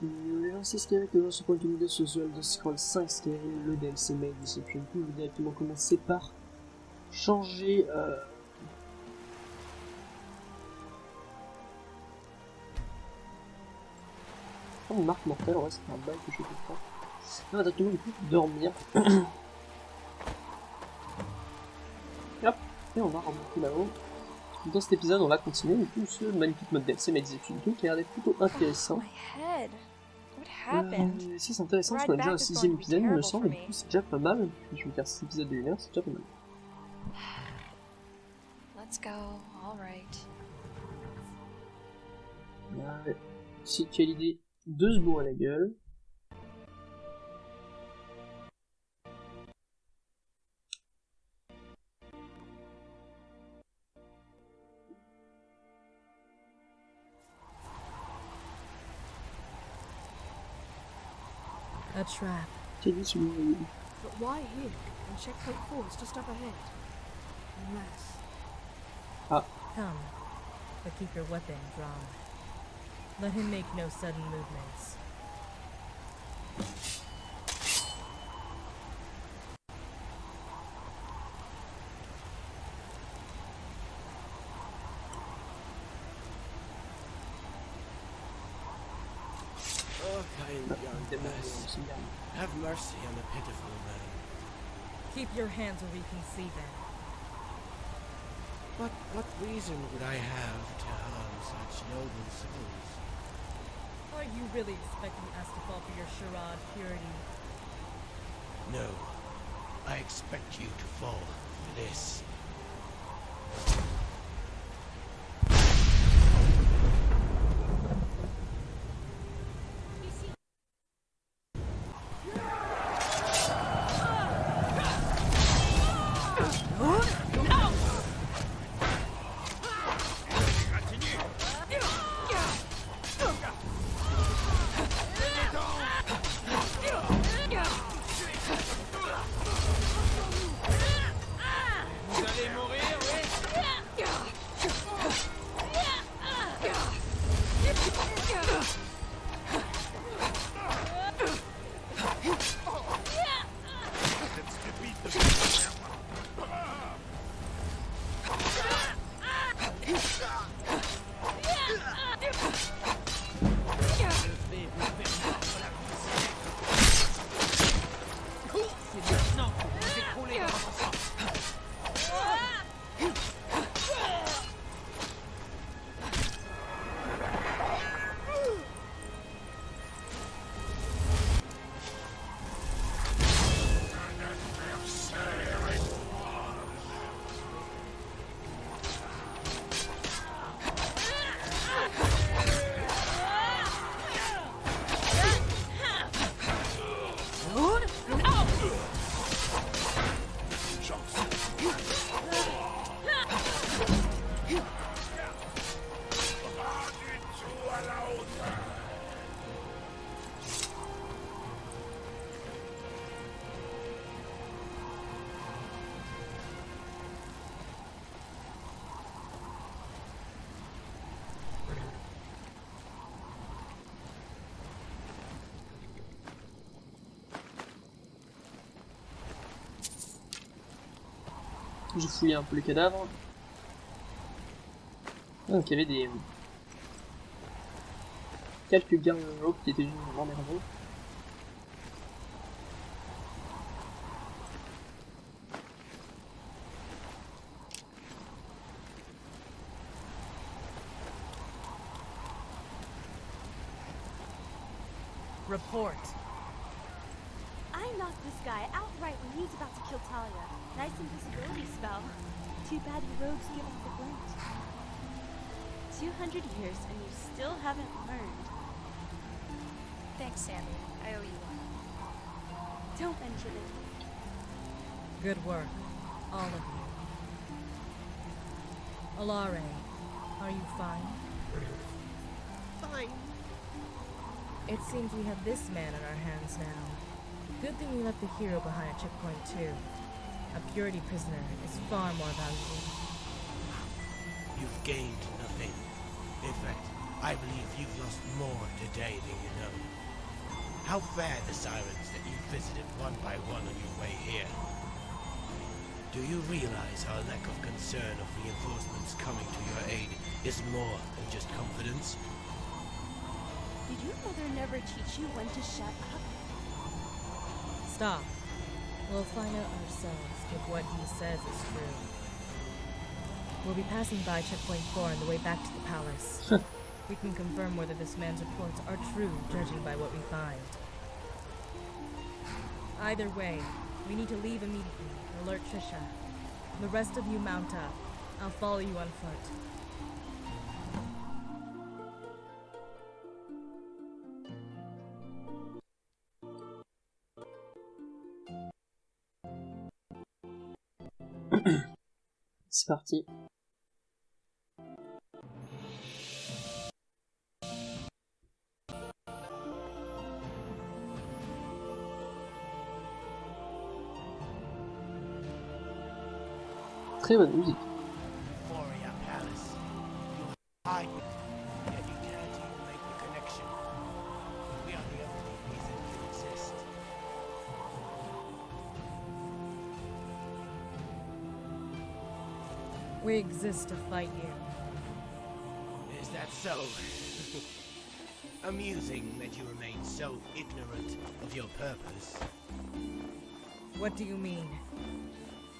Les gens sait SkyWhait que ce point de social de Scroll 5 Skyrim, le DLC Maids, et puis du coup, je vais directement commencer par changer une marque mortelle, ouais, c'est un bail que je fais pas. On va directement du coup dormir. Hop, et on va remonter là-haut. Dans cet épisode, on va continuer du coup ce magnifique mode DLC Maids et tout qui a l'air plutôt intéressant. Si c'est intéressant, parce qu'on est déjà au 6ème épisode, il me semble, et du coup c'est déjà pas mal. Je vais faire 6 épisodes de 1 heure, c'est déjà pas mal. Let's go, alright. Ouais. C'est quelle idée de se bourrer la gueule. A trap. Quelle idée sur le But why here? And checkpoint 4 is just up ahead. Unless... Ah. Come, but keep your weapon drawn. Let him make no sudden movements. Oh, kind young nurse, have mercy on a pitiful man. Keep your hands where we can see them. But what reason would I have to harm such noble souls? Are you really expecting us to fall for your charade, Purity? No, I expect you to fall for this. J'ai fouillé un peu les cadavres. Donc il y avait des... quelques gardes qui étaient juste vraiment nerveux. Report. I knocked this guy outright when he was about to kill Talia. Nice invisibility spell. Too bad you rogues give off the glint. 200 years and you still haven't learned. Thanks, Sammy. I owe you one. Don't mention it. Good work, all of you. Alare, are you fine? Fine. It seems we have this man in our hands now. Good thing we left the hero behind at checkpoint 2. A purity prisoner is far more valuable. You've gained nothing. In fact, I believe you've lost more today than you know. How fared the sirens that you visited one by one on your way here? Do you realize our lack of concern of reinforcements coming to your aid is more than just confidence? Did your mother never teach you when to shut up? Stop. We'll find out ourselves if what he says is true. We'll be passing by checkpoint 4 on the way back to the palace. We can confirm whether this man's reports are true, judging by what we find. Either way, we need to leave immediately and alert Trisha. The rest of you mount up. I'll follow you on foot. C'est parti. Très bonne musique. Moria Palace. You hide, yet you can't even make the connection. We are the only reason you exist. We exist to fight you. Is that so? Amusing that you remain so ignorant of your purpose. What do you mean?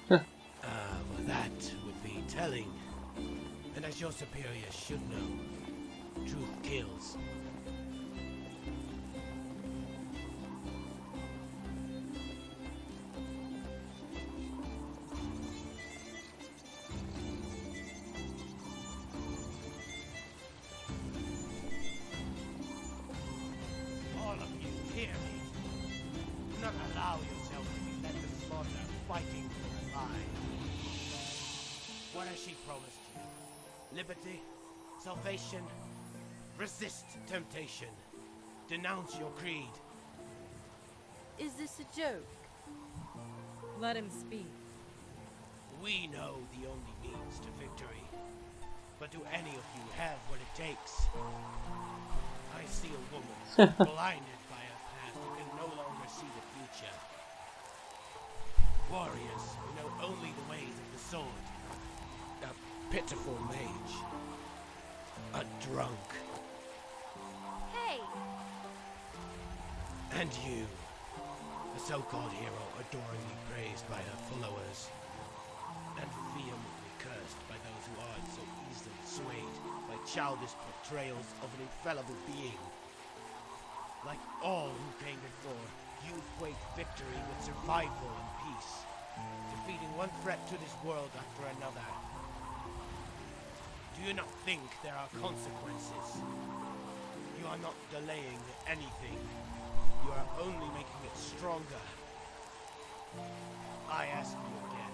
Well, that would be telling. And as your superior should know, truth kills. All of you, hear me. Do not allow yourself to be led to slaughter, fighting for a lie. What has she promised you? Liberty? Salvation? Resist temptation. Denounce your creed. Is this a joke? Let him speak. We know the only means to victory. But do any of you have what it takes? I see a woman blinded by a past who can no longer see the future. Warriors who know only the ways of the sword. A pitiful mage. A drunk. Hey! And you, a so-called hero adoringly praised by her followers, and vehemently cursed by those who aren't so easily swayed by childish portrayals of an infallible being. Like all who came before, you equate victory with survival and peace, defeating one threat to this world after another. Do you not think there are consequences? You are not delaying anything. You are only making it stronger. I ask you again.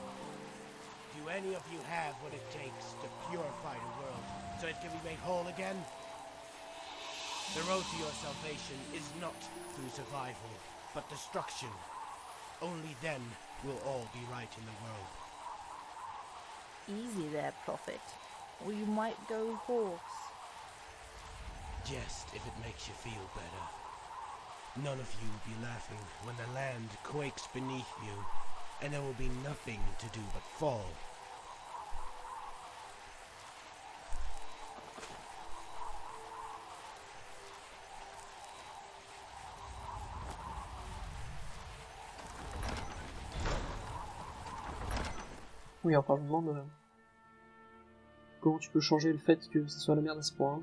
Do any of you have what it takes to purify the world so it can be made whole again? The road to your salvation is not through survival, but destruction. Only then will all be right in the world. Easy there, Prophet. Or you might go hoarse. Jest if it makes you feel better. None of you will be laughing when the land quakes beneath you, and there will be nothing to do but fall. Oui, enfin, je me demande comment tu peux changer le fait que ce soit la merde à ce point.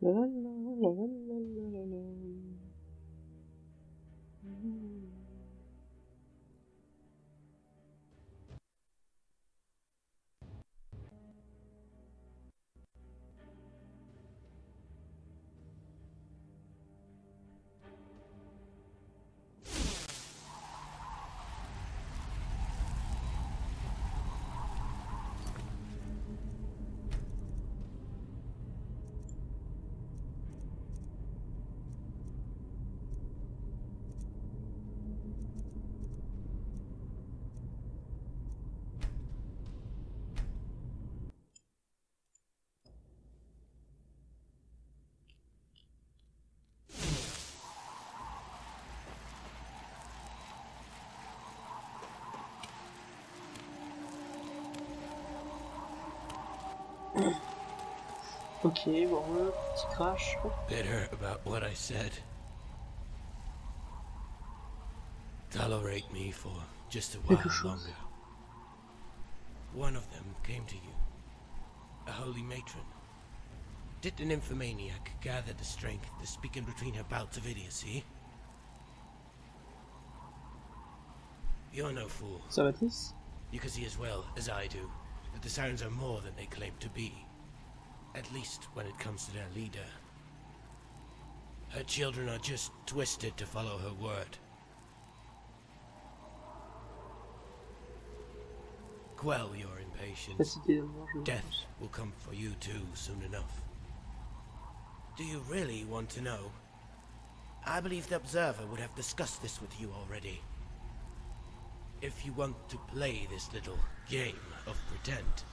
La la la la la la la la. Ok, bon, petit crash. Bitter about what I said. Tolerate me for just a while longer. One of them came to you, a holy matron. Did an nymphomaniac gather the strength to speak in between her bouts of idiocy? You're no fool. Sabatis? You can see as well as I do that the Sirens are more than they claim to be. At least when it comes to their leader. Her children are just twisted to follow her word. Quell your impatience. Death will come for you too soon enough. Do you really want to know? I believe the Observer would have discussed this with you already. If you want to play this little game of pretend,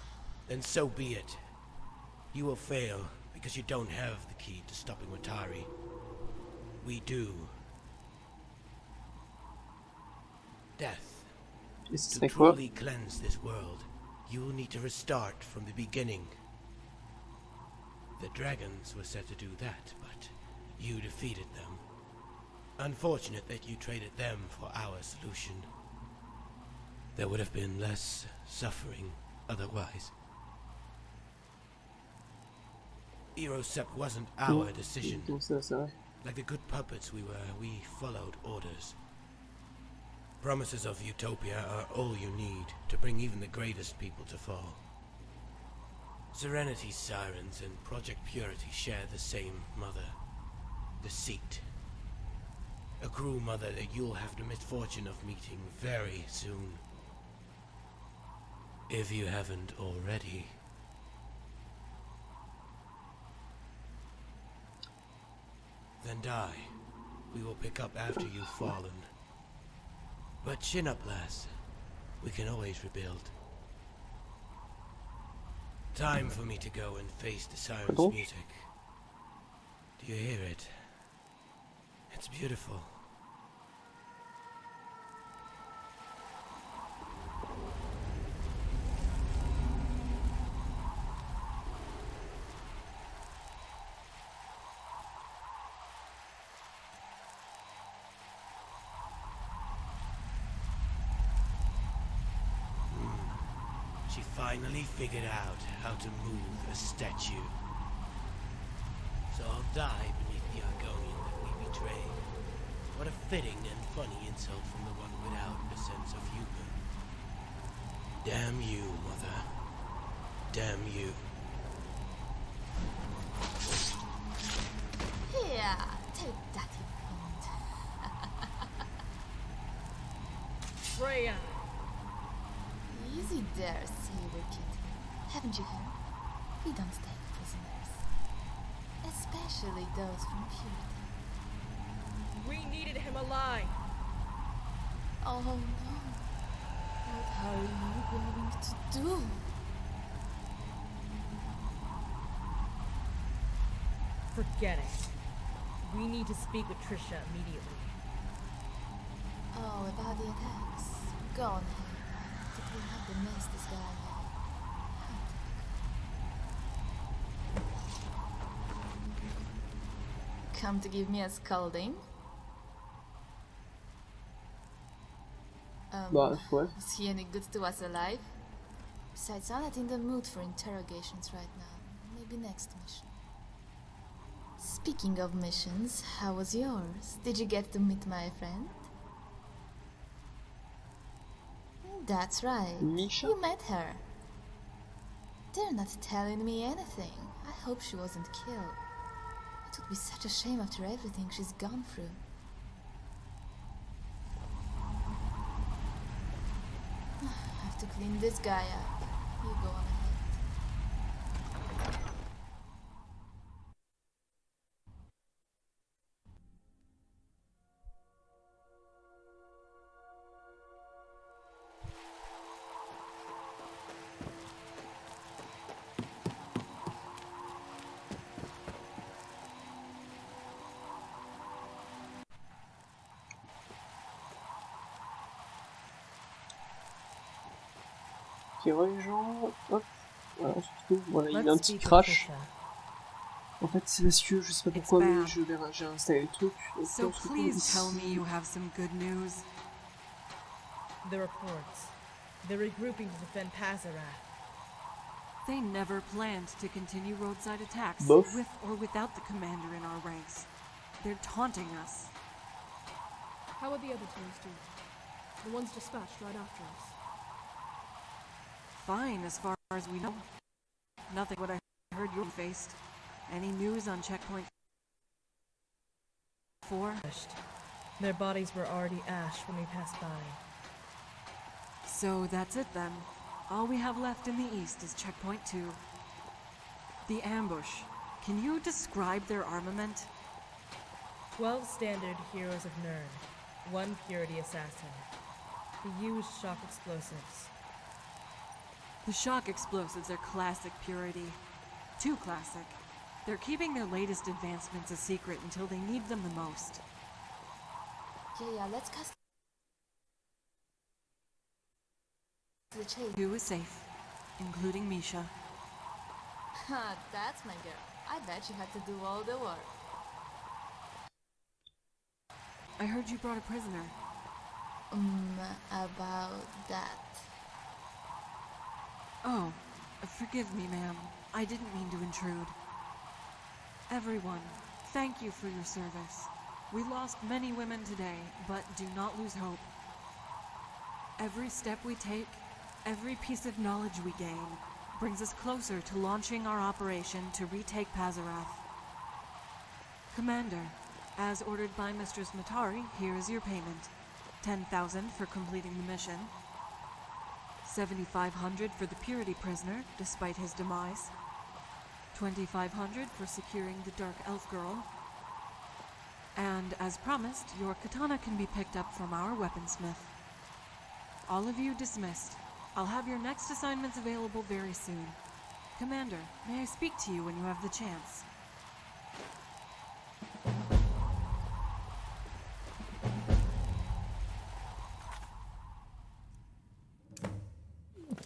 then so be it. You will fail because you don't have the key to stopping Watari. We do. Death. To truly cleanse this world, you will need to restart from the beginning. The dragons were set to do that, but you defeated them. Unfortunate that you traded them for our solution. There would have been less suffering otherwise. Sept wasn't our decision. Like the good puppets we were, we followed orders. Promises of utopia are all you need to bring even the greatest people to fall. Serenity's Sirens and Project Purity share the same mother. Deceit. A cruel mother that you'll have the misfortune of meeting very soon. If you haven't already. Then die. We will pick up after you've fallen. But chin up, lass. We can always rebuild. Time for me to go and face the Siren's music. Do you hear it? It's beautiful. She finally figured out how to move a statue. So I'll die beneath the Argonian that we betrayed. What a fitting and funny insult from the one without a sense of humor. Damn you, Mother. Damn you. Here, take that, Freya! Easy there, sailor kid. Haven't you heard? We don't take prisoners. Especially those from Purity. We needed him alive! Oh no. What are you going to do? Forget it. We need to speak with Trisha immediately. Oh, about the attacks. Go on ahead. But we have to miss this guy. Come to give me a scolding? Bah, ouais. Is he any good to us alive? Besides, I'm not in the mood for interrogations right now. Maybe next mission. Speaking of missions, how was yours? Did you get to meet my friend? That's right. Misha? You met her. They're not telling me anything. I hope she wasn't killed. It would be such a shame after everything she's gone through. I have to clean this guy up. You go on ahead. Qui rejoint, hop, voilà, on se trouve, voilà, il y a un Let's petit speak to crash. Trisha. En fait, c'est parce que je sais pas pourquoi, It's mais bad. j'ai installé le truc. Donc, So on se retrouve please ici. tell me you have some good news. The reports. They're regrouping to defend Pazarath. They never planned to continue roadside attacks, Both. with or without the commander in our ranks. They're taunting us. How are the other teams doing? The ones dispatched right after us. Fine, as far as we know. Nothing what I heard you faced. Any news on checkpoint 4? Their bodies were already ash when we passed by. So that's it then. All we have left in the east is checkpoint 2. The ambush. Can you describe their armament? 12 standard heroes of Nern. 1 purity assassin. They used shock explosives. The shock explosives are classic purity. Too classic. They're keeping their latest advancements a secret until they need them the most. Yeah, let's cast the chase. 2 is safe, including Misha. Ha, that's my girl. I bet you had to do all the work. I heard you brought a prisoner. About that. Oh, forgive me, ma'am. I didn't mean to intrude. Everyone, thank you for your service. We lost many women today, but do not lose hope. Every step we take, every piece of knowledge we gain, brings us closer to launching our operation to retake Pazarath. Commander, as ordered by Mistress Matari, here is your payment. 10,000 for completing the mission. 7,500 for the purity prisoner, despite his demise. 2,500 for securing the Dark Elf Girl. And as promised, your katana can be picked up from our weaponsmith. All of you dismissed. I'll have your next assignments available very soon. Commander, may I speak to you when you have the chance?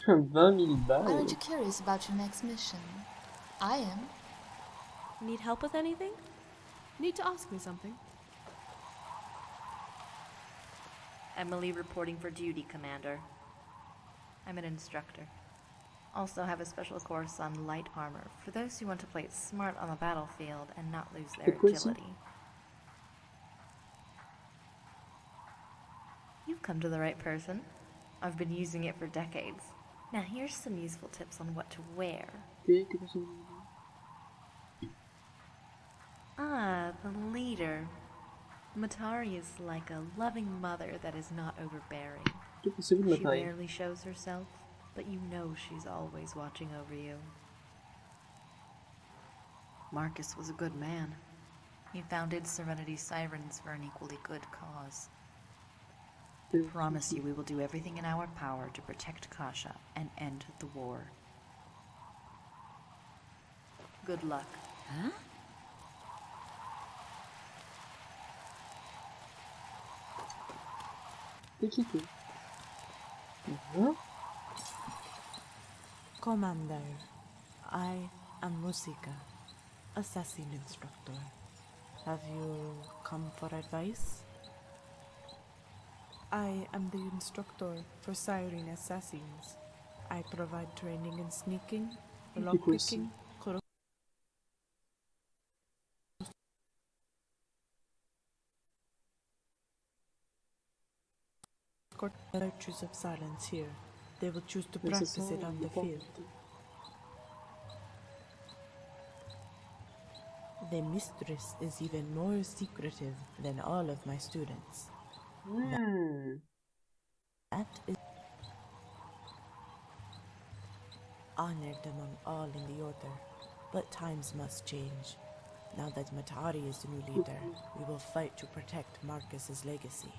Why aren't you curious about your next mission? I am. Need help with anything? Need to ask me something? Emily reporting for duty, Commander. I'm an instructor. Also have a special course on light armor for those who want to play it smart on the battlefield and not lose their agility. You've come to the right person. I've been using it for decades. Now here's some useful tips on what to wear. Ah, the leader. Matari is like a loving mother that is not overbearing. She rarely shows herself, but you know she's always watching over you. Marcus was a good man. He founded Serenity Sirens for an equally good cause. I promise you we will do everything in our power to protect Kasha and end the war. Good luck. Huh? Commander, I am Musika, assassin instructor. Have you come for advice? I am the instructor for siren assassins. I provide training in sneaking, lockpicking, virtues of silence here. They will choose to practice it on the field. The mistress is even more secretive than all of my students. That is honored among all in the order, but times must change. Now that Matari is the new leader, we will fight to protect Marcus's legacy.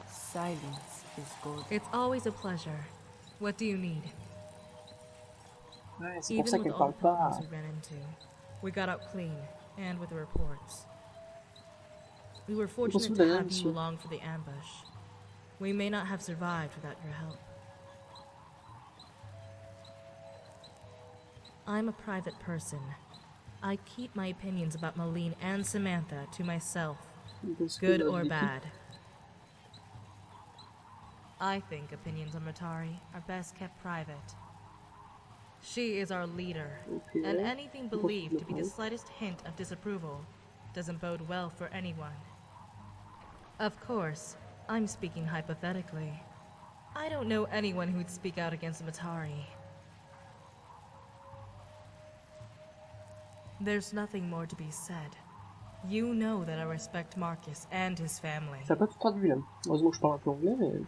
Silence is golden. It's always a pleasure. What do you need? Ouais, c'est pour Even ça with qu'elle all parle the pas. problems we ran into, we got out clean, and with the reports. We were fortunate to have you along for the ambush. We may not have survived without your help. I'm a private person. I keep my opinions about Malene and Samantha to myself, good or bad. I think opinions on Matari are best kept private. She is our leader, and anything believed to be the slightest hint of disapproval doesn't bode well for anyone. Of course, I'm speaking hypothetically. I don't know anyone who'd speak out against Matari. There's nothing more to be said. You know that I respect Marcus and his family. Ça n'a pas tout traduit là. Heureusement que je parle un peu anglais, mais.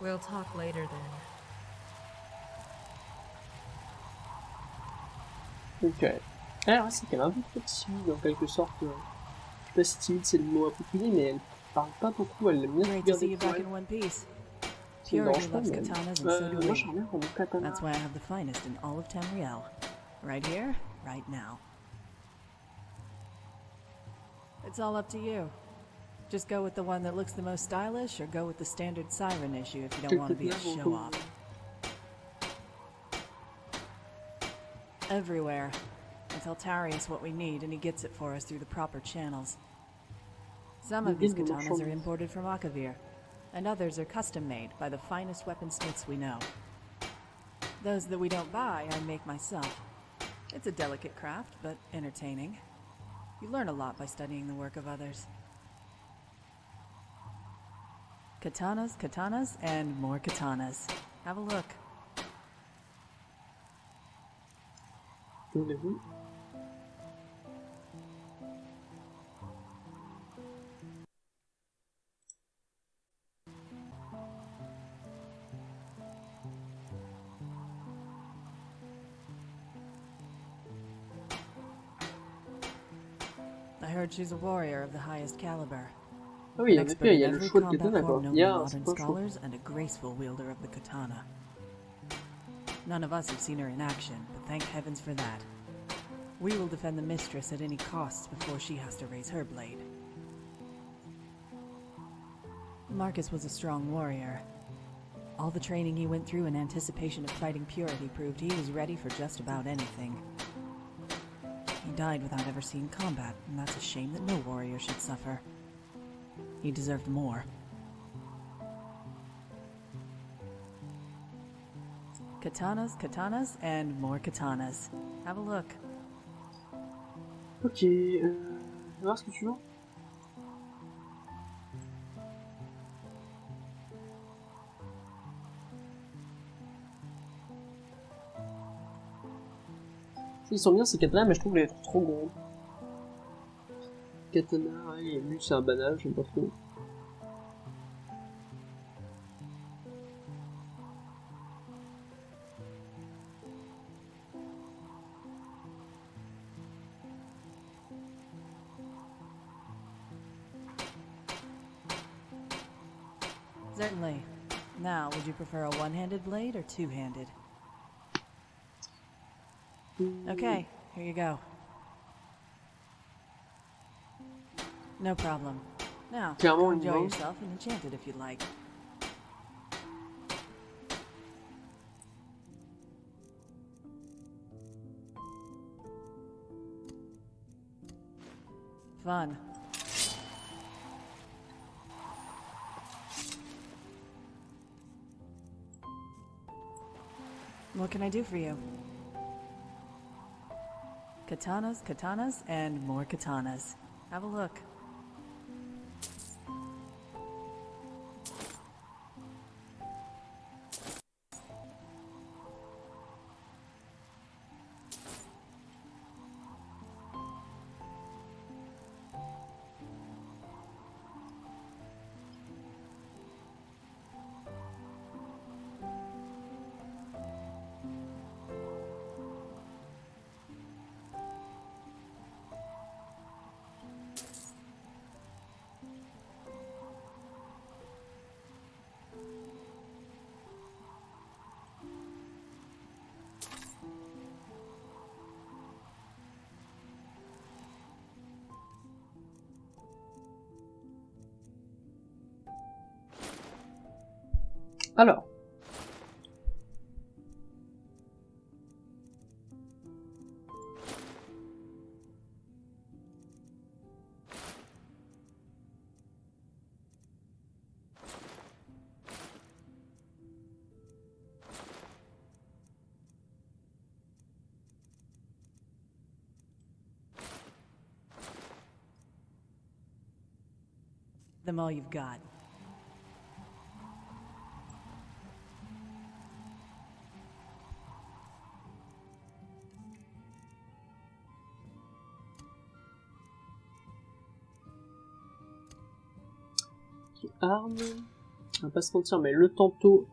We'll talk later then. Ok. Alors, c'est qu'elle est un peu trop timide en quelque sorte. Je sais pas si timide c'est le mot approprié, mais elle parle pas beaucoup, elle aime bien se garder pour elle. Ça me dérange pas, mais. Moi j'aimerais bien qu'on ait katana. That's why I have the finest in all of Tamriel. Right here, right now. It's all up to you. Just go with the one that looks the most stylish, or go with the standard siren issue if you don't want to be a show-off. Everywhere. I tell Tarius what we need, and he gets it for us through the proper channels. Some of these katanas are imported from Akavir, and others are custom-made by the finest weaponsmiths we know. Those that we don't buy, I make myself. It's a delicate craft, but entertaining. You learn a lot by studying the work of others. Katanas, katanas, and more katanas. Have a look. I heard she's a warrior of the highest caliber. Ah oui, en effet, il y a le choix de katana quoi. Il y a un certain choix. Scholars and a graceful wielder of the katana. None of us have seen her in action, but thank heavens for that. We will defend the mistress at any cost before she has to raise her blade. Marcus was a strong warrior. All the training he went through in anticipation of fighting purity proved he was ready for just about anything. He died without ever seeing combat, and that's a shame that no warrior should suffer. He deserved more. Katanas, katanas, and more katanas. Have a look. Ok, je vais voir ce que tu veux. Ils sont bien ces katanas, mais je trouve les trop gros. Katana, ouais, lui c'est un banal, j'aime pas trop. Certainly. Now, would you prefer a one-handed blade or two-handed? Okay, here you go. No problem. Now, go enjoy yourself and enchant it if you'd like. Fun. What can I do for you? Katanas, katanas, and more katanas. Have a look. Alors. Them all you've got. Arme. On va pas se mentir, mais le tantôt.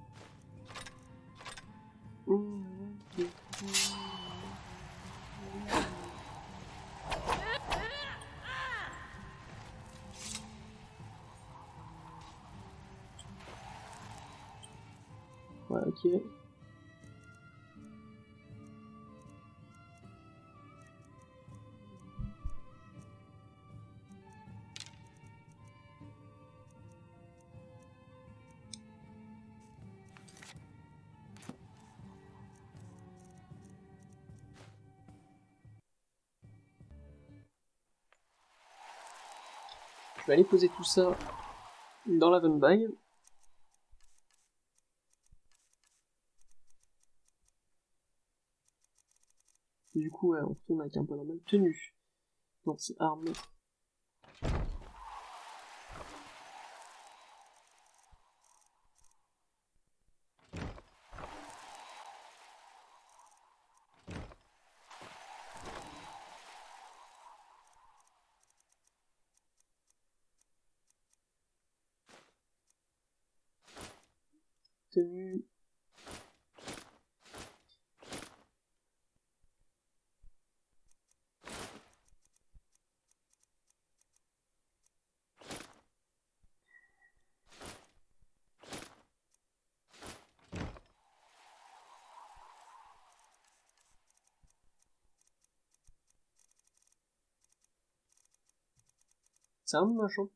Ouais, ok. Je vais aller poser tout ça dans la van bag. Du coup, ouais, on retourne avec un peu normal. Tenue. Non, c'est arme. Tenue. C'est un machin.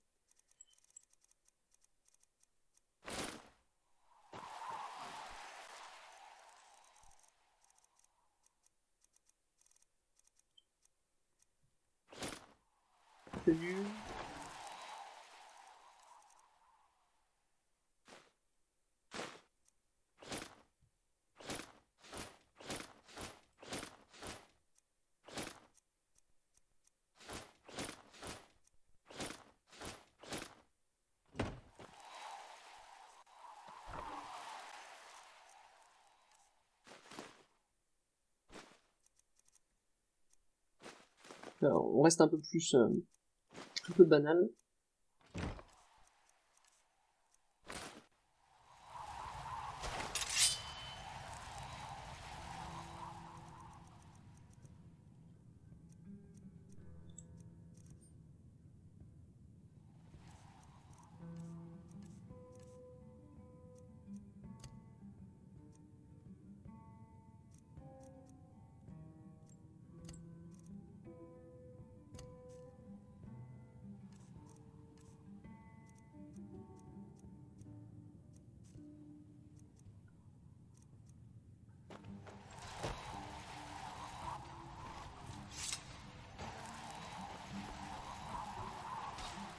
Tenue. Alors, on reste un peu plus un peu banal.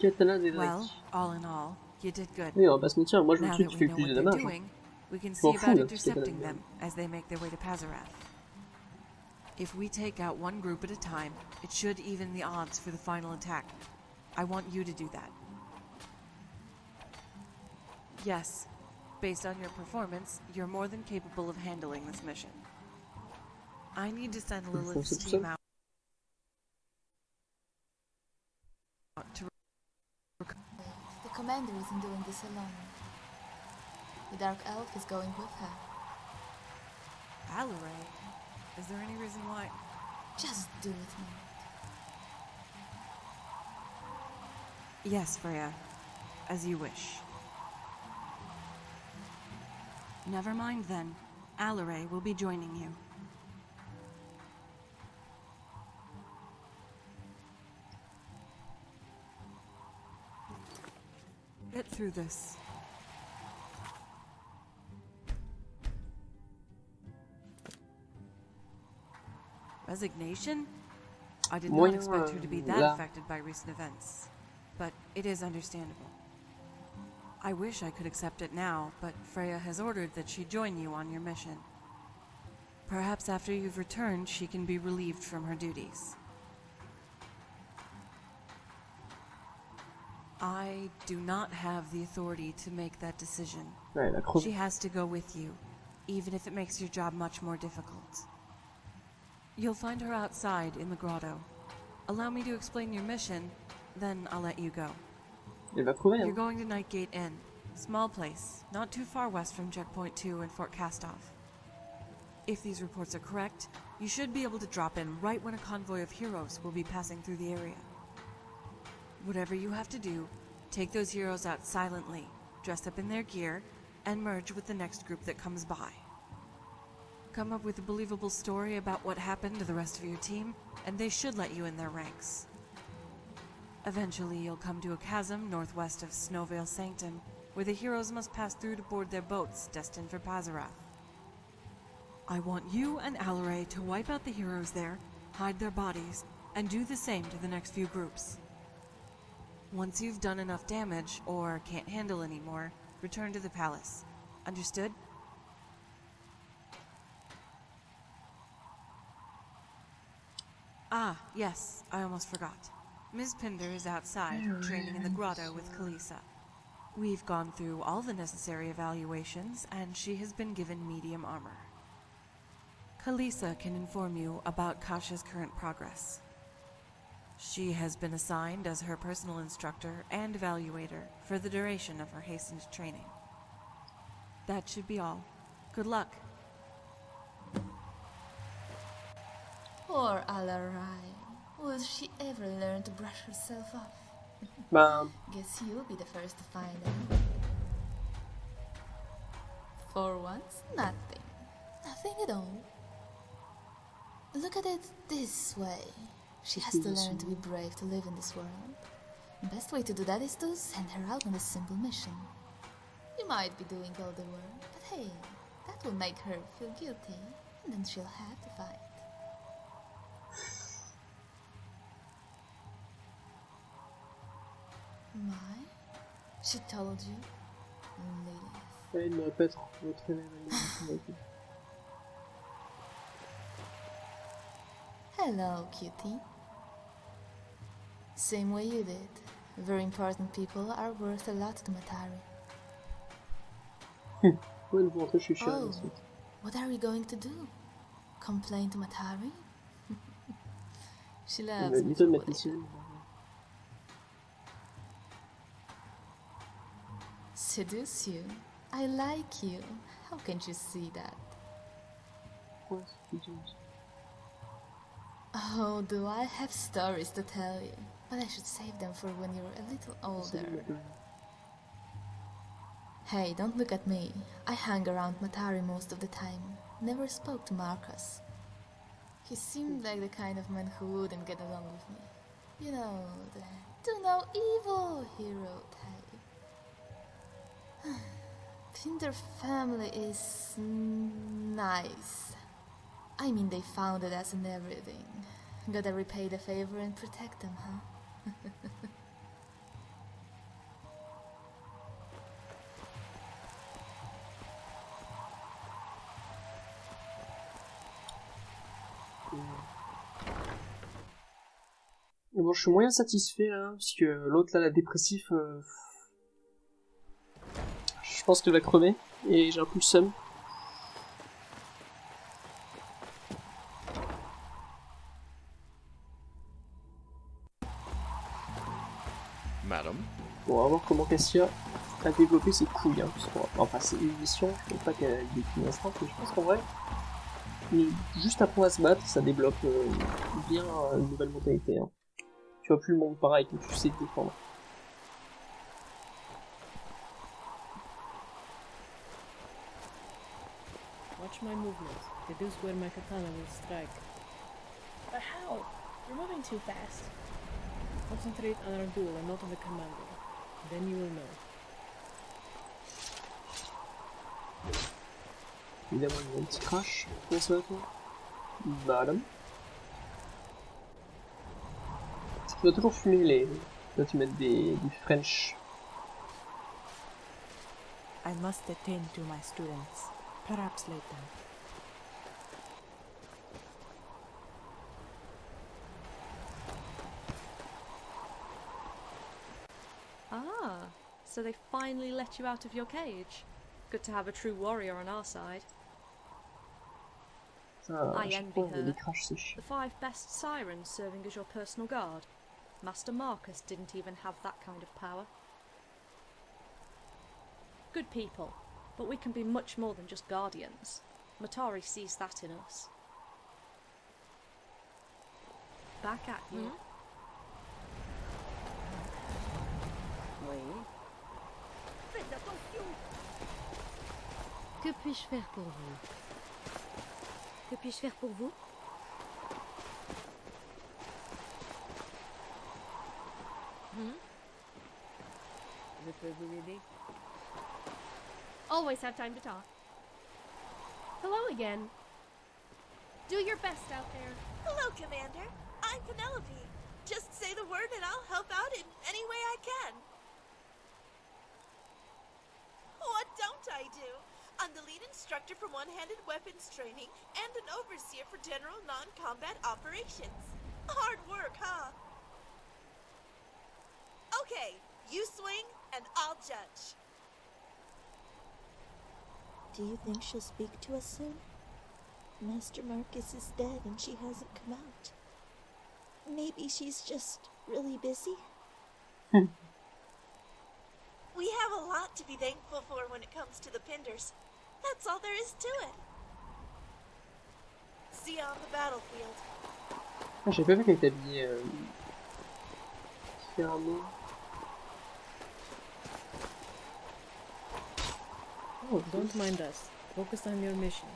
Katana des Well, all in all, you did good. Oui, on va pas se mentir, moi je me Now suis that tu we fais know plus what de they're damage. doing, We can Je see m'en fous, about là, parce qu'il y a pas intercepting d'avion. them as they make their way to Pazarath. If we take out one group at a time, it should even the odds for the final attack. I want you to do that. Yes, based on your performance, you're more than capable of handling this mission. I need to send Lilith's team out to... The commander isn't doing this alone. The Dark Elf is going with her. Valerie? Is there any reason why? Just do it, man. Yes, Freya. As you wish. Never mind then. Alaray will be joining you. Get through this. Resignation? I did not expect her to be that affected by recent events, but it is understandable. I wish I could accept it now, but Freya has ordered that she join you on your mission. Perhaps after you've returned, she can be relieved from her duties. I do not have the authority to make that decision. She has to go with you, even if it makes your job much more difficult. You'll find her outside in the grotto. Allow me to explain your mission, then I'll let you go. You're going to Nightgate Inn. Small place, not too far west from Checkpoint 2 and Fort Castoff. If these reports are correct, you should be able to drop in right when a convoy of heroes will be passing through the area. Whatever you have to do, take those heroes out silently, dress up in their gear, and merge with the next group that comes by. Come up with a believable story about what happened to the rest of your team, and they should let you in their ranks. Eventually, you'll come to a chasm northwest of Snowvale Sanctum, where the heroes must pass through to board their boats destined for Pazarath. I want you and Alaray to wipe out the heroes there, hide their bodies, and do the same to the next few groups. Once you've done enough damage, or can't handle anymore, return to the palace. Understood? Ah, yes, I almost forgot. Ms. Pinder is outside, training in the grotto with Kalisa. We've gone through all the necessary evaluations, and she has been given medium armor. Kalisa can inform you about Kasha's current progress. She has been assigned as her personal instructor and evaluator for the duration of her hastened training. That should be all. Good luck. Poor Alarai. Will she ever learn to brush herself off? Guess you'll be the first to find out. For once, nothing. Nothing at all. Look at it this way. She has to learn to be brave to live in this world. The best way to do that is to send her out on a simple mission. You might be doing all the work, but hey, that will make her feel guilty, and then she'll have to fight. My? She told you? Elle me répète votre même. Hello, cutie. Same way you did. Very important people are worth a lot to Matari. Oh, what are we going to do? Complain to Matari? She loves me. Seduce you? I like you. How can't you see that? Oh, do I have stories to tell you? But I should save them for when you're a little older. Hey, don't look at me. I hang around Matari most of the time. Never spoke to Marcus. He seemed like the kind of man who wouldn't get along with me. You know, the do no evil hero type. Pinder family is nice. I mean, they founded us and everything. Gotta repay the favor and protect them, huh? Mais bon, je suis moyen satisfait là, parce que l'autre là, la dépressif, je pense qu'elle va crever, et j'ai un peu le seum. Madame. Bon, on va voir comment Cassia a développé ses couilles, hein, enfin c'est une mission, je ne sais pas qu'elle a des couilles instant, mais je pense qu'en vrai, juste apprendre à se battre, ça développe bien une nouvelle mentalité. Hein. Tu vois plus le monde pareil que tu sais te défendre. Watch my movement. Deduce where my katana will strike. But how? You're moving too fast. Concentrate on our duel and not on the commander. Then you will know. Évidemment, il y a un petit crash. Comment ça va toi? Madame. Tu dois toujours fumer les... Tu dois te mettre des French. I must attend to my students. Perhaps later. Ah, so they finally let you out of your cage. Good to have a true warrior on our side. I envy her. The 5 best sirens serving as your personal guard. Master Marcus didn't even have that kind of power. Good people, but we can be much more than just guardians. Matari sees that in us. Back at you. Oui. Faites attention. Que puis-je faire pour vous? Que puis-je faire pour vous? Je peux vous aider? Always have time to talk. Hello again. Do your best out there. Hello, Commander. I'm Penelope. Just say the word and I'll help out in any way I can. What don't I do? I'm the lead instructor for one-handed weapons training and an overseer for general non-combat operations. Hard work, huh? Okay, you swing and I'll judge. Do you think she'll speak to us soon? Master Marcus is dead and she hasn't come out. Maybe she's just really busy? We have a lot to be thankful for when it comes to the Pinders. That's all there is to it. See you on the battlefield. Ah, j'ai pas vu qu'elle était habillée différemment. Oh, don't mind us. Focus on your mission.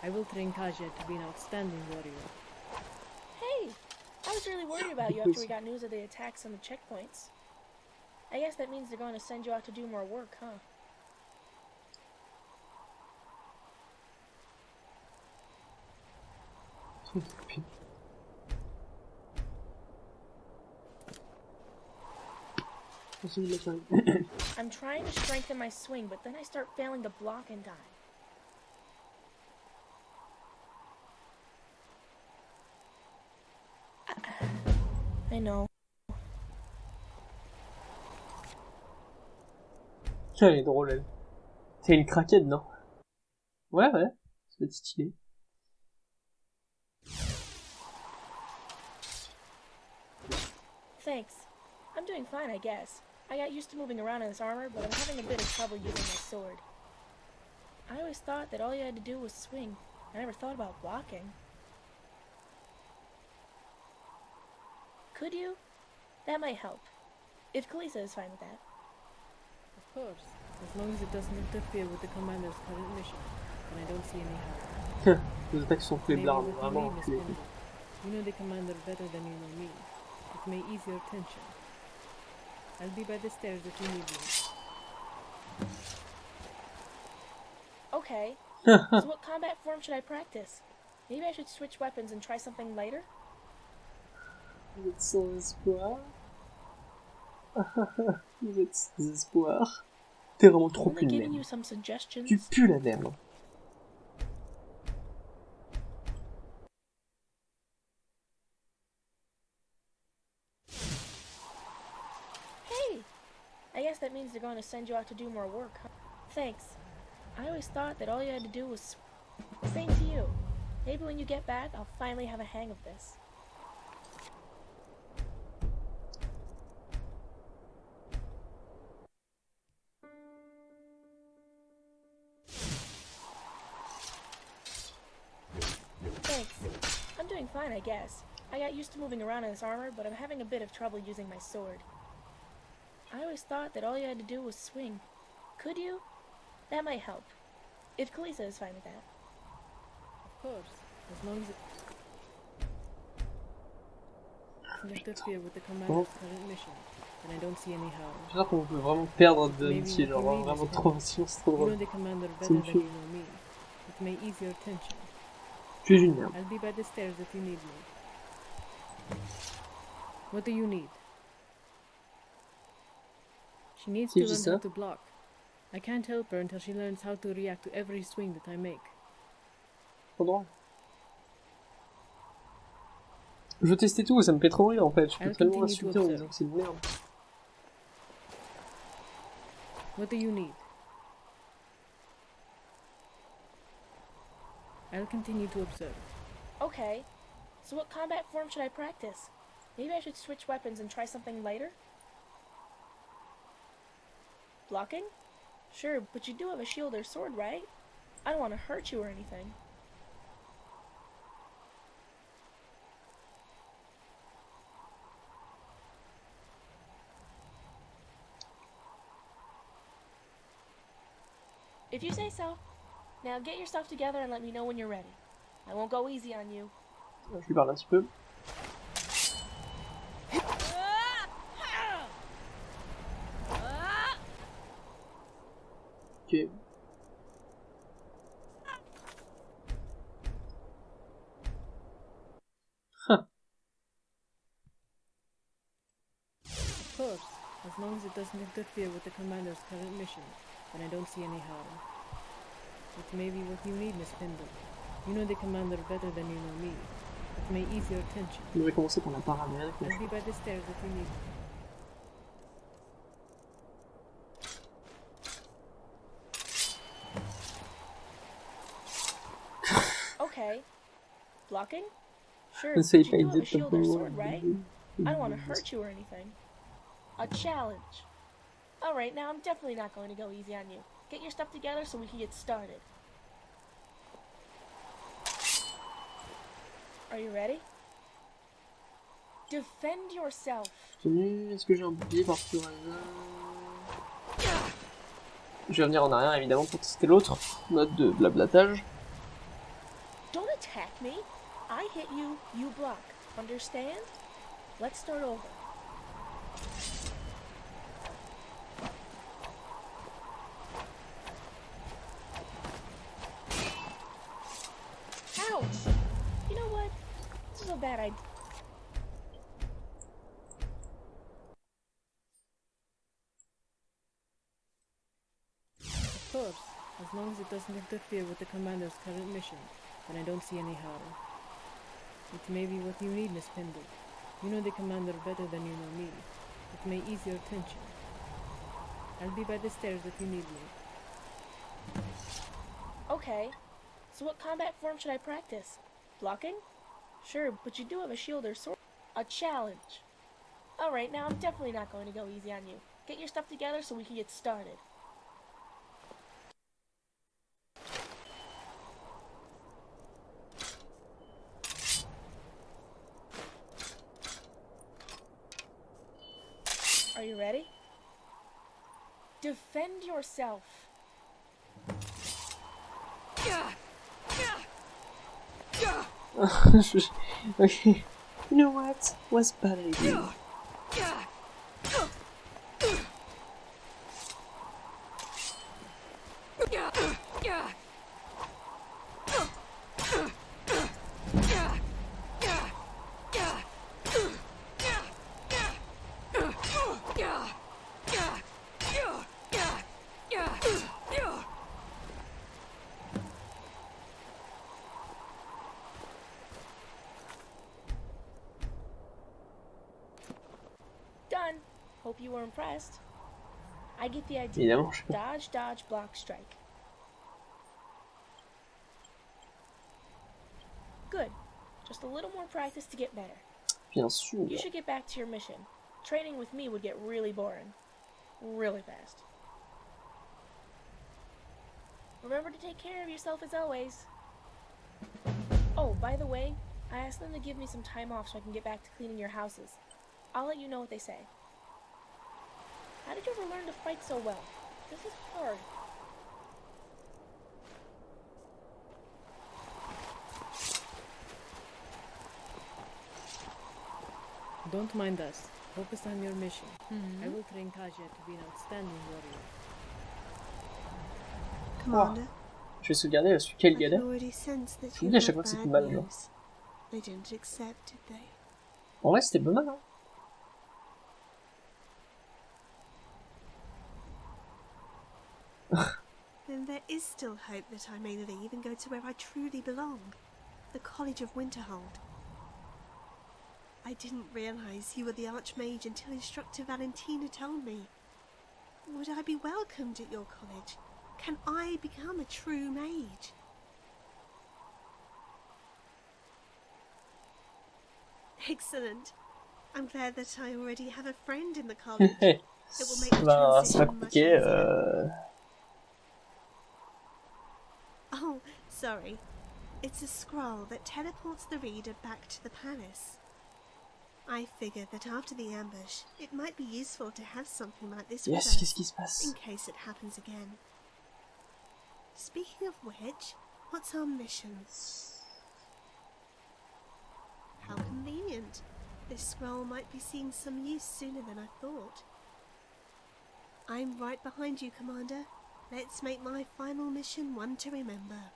I will train Kaja to be an outstanding warrior. Hey! I was really worried about you after we got news of the attacks on the checkpoints. I guess that means they're going to send you out to do more work, huh? I'm trying to strengthen my swing, but then I start failing to block in time. I know. Elle est drôle, elle. C'est une craquette, non? Ouais, ouais. C'est stylé. Thanks. I'm doing fine, I guess. I got used to moving around in this armor, but I'm having a bit of trouble using my sword. I always thought that all you had to do was swing. I never thought about blocking. Could you? That might help. If Kalisa is fine with that. Of course, as long as it doesn't interfere with the commander's current mission, and I don't see any harm. Les attaques sont faiblardes, vraiment. You know the commander better than you know me. It may ease your tension. I'll be by the stairs if you need me. Okay. So what combat form should I practice? Maybe I should switch weapons and try something lighter? Vous êtes sans espoir. Vous êtes sans espoir. T'es vraiment trop une merde. Tu pues la merde. guess that means they're going to send you out to do more work, huh? Thanks. I always thought that all you had to do was... Same to you. Maybe when you get back, I'll finally have a hang of this. Thanks. I'm doing fine, I guess. I got used to moving around in this armor, but I'm having a bit of trouble using my sword. I always thought that all you had to do was swing. Could you? That might help. If Kalisa is fine with that. Of course, as long as it doesn't interfere with the commander's current mission, then I don't see any harm. J'espère qu'on peut vraiment perdre de l'amitié, genre vraiment trop, sinon c'est trop You drôle. know the commander C'est better une than fille. you know me. It may ease your tension. Tu es une merde. I'll be by the stairs if you need me. What do you need? She needs to learn how to block. I can't help her until she learns how to react to every swing that I make. Trop drôle. Je testais tout, ça me fait trop rire en fait. Je peux tellement insulter en disant que c'est une merde. What do you need? I'll continue to observe. Okay. So what combat form should I practice? Maybe I should switch weapons and try something lighter? Blocking? Sure, but you do have a shield or sword, right? I don't want to hurt you or anything. If you say so. Now get your stuff together and let me know when you're ready. I won't go easy on you. Je lui parle un petit peu. Ok. Of course, as long as it doesn't interfere with the commander's current mission, then I don't see any harm. It may be what you need, Miss Pindle. You know the commander better than you know me. It may ease your tension. Je vais commencer par la paramètre. I'll be by the stairs if you need me. Okay. Blocking? Sure, Ça but y you do have fait a shield or sword, right? I don't want to hurt you or anything. A challenge. Alright, now I'm definitely not going to go easy on you. Get your stuff together so we can get started. Are you ready? Defend yourself. Est-ce que j'ai un bouclier par pur hasard? Je vais revenir en arrière évidemment pour tester l'autre mode de blablatage. Don't attack me. I hit you, you block. Understand? Let's start over. Ouch! You know what? This is a bad idea. Of course, as long as it doesn't interfere with the commander's current mission, then I don't see any harm. It may be what you need, Miss Pindle. You know the commander better than you know me. It may ease your tension. I'll be by the stairs if you need me. Okay. So what combat form should I practice? Blocking? Sure, but you do have a shield or sword. A challenge. Alright, now I'm definitely not going to go easy on you. Get your stuff together so we can get started. Are you ready? Defend yourself. Okay. You know what? What's bad idea? Done. Hope you were impressed. I get the idea. Évidemment, je sais pas. Dodge, dodge, block, strike. Good. Just a little more practice to get better. Bien sûr. You should get back to your mission. Training with me would get really boring. Really fast. Remember to take care of yourself as always. Oh, by the way, I asked them to give me some time off so I can get back to cleaning your houses. I'll let you know what they say. How did you ever learn to fight so well? This is hard. Don't mind us. Focus on your mission. I will train Kaja to be an outstanding warrior. Commander, Je vais sauvegarder celui quelle I can galère. already sense that Je you me dis à chaque have fois que c'est bad mal, genre. news. They didn't accept, did they? En vrai, c'était pas mal, hein. Then there is still hope that I may leave and go to where I truly belong. The College of Winterhold. I didn't realize you were the Archmage until Instructor Valentina told me. Would I be welcomed at your college? Can I become a true mage? Excellent. I'm glad that I already have a friend in the college. It will make the Bah, ça va transition much compliqué. easier. Oh, sorry. It's a scroll that teleports the reader back to the palace. I figured that after the ambush, it might be useful to have something like this with Yes, us, qu'est-ce qui se passe? in case it happens again. Speaking of which, what's our mission? How convenient. This scroll might be seeing some use sooner than I thought. I'm right behind you, Commander. Let's make my final mission one to remember.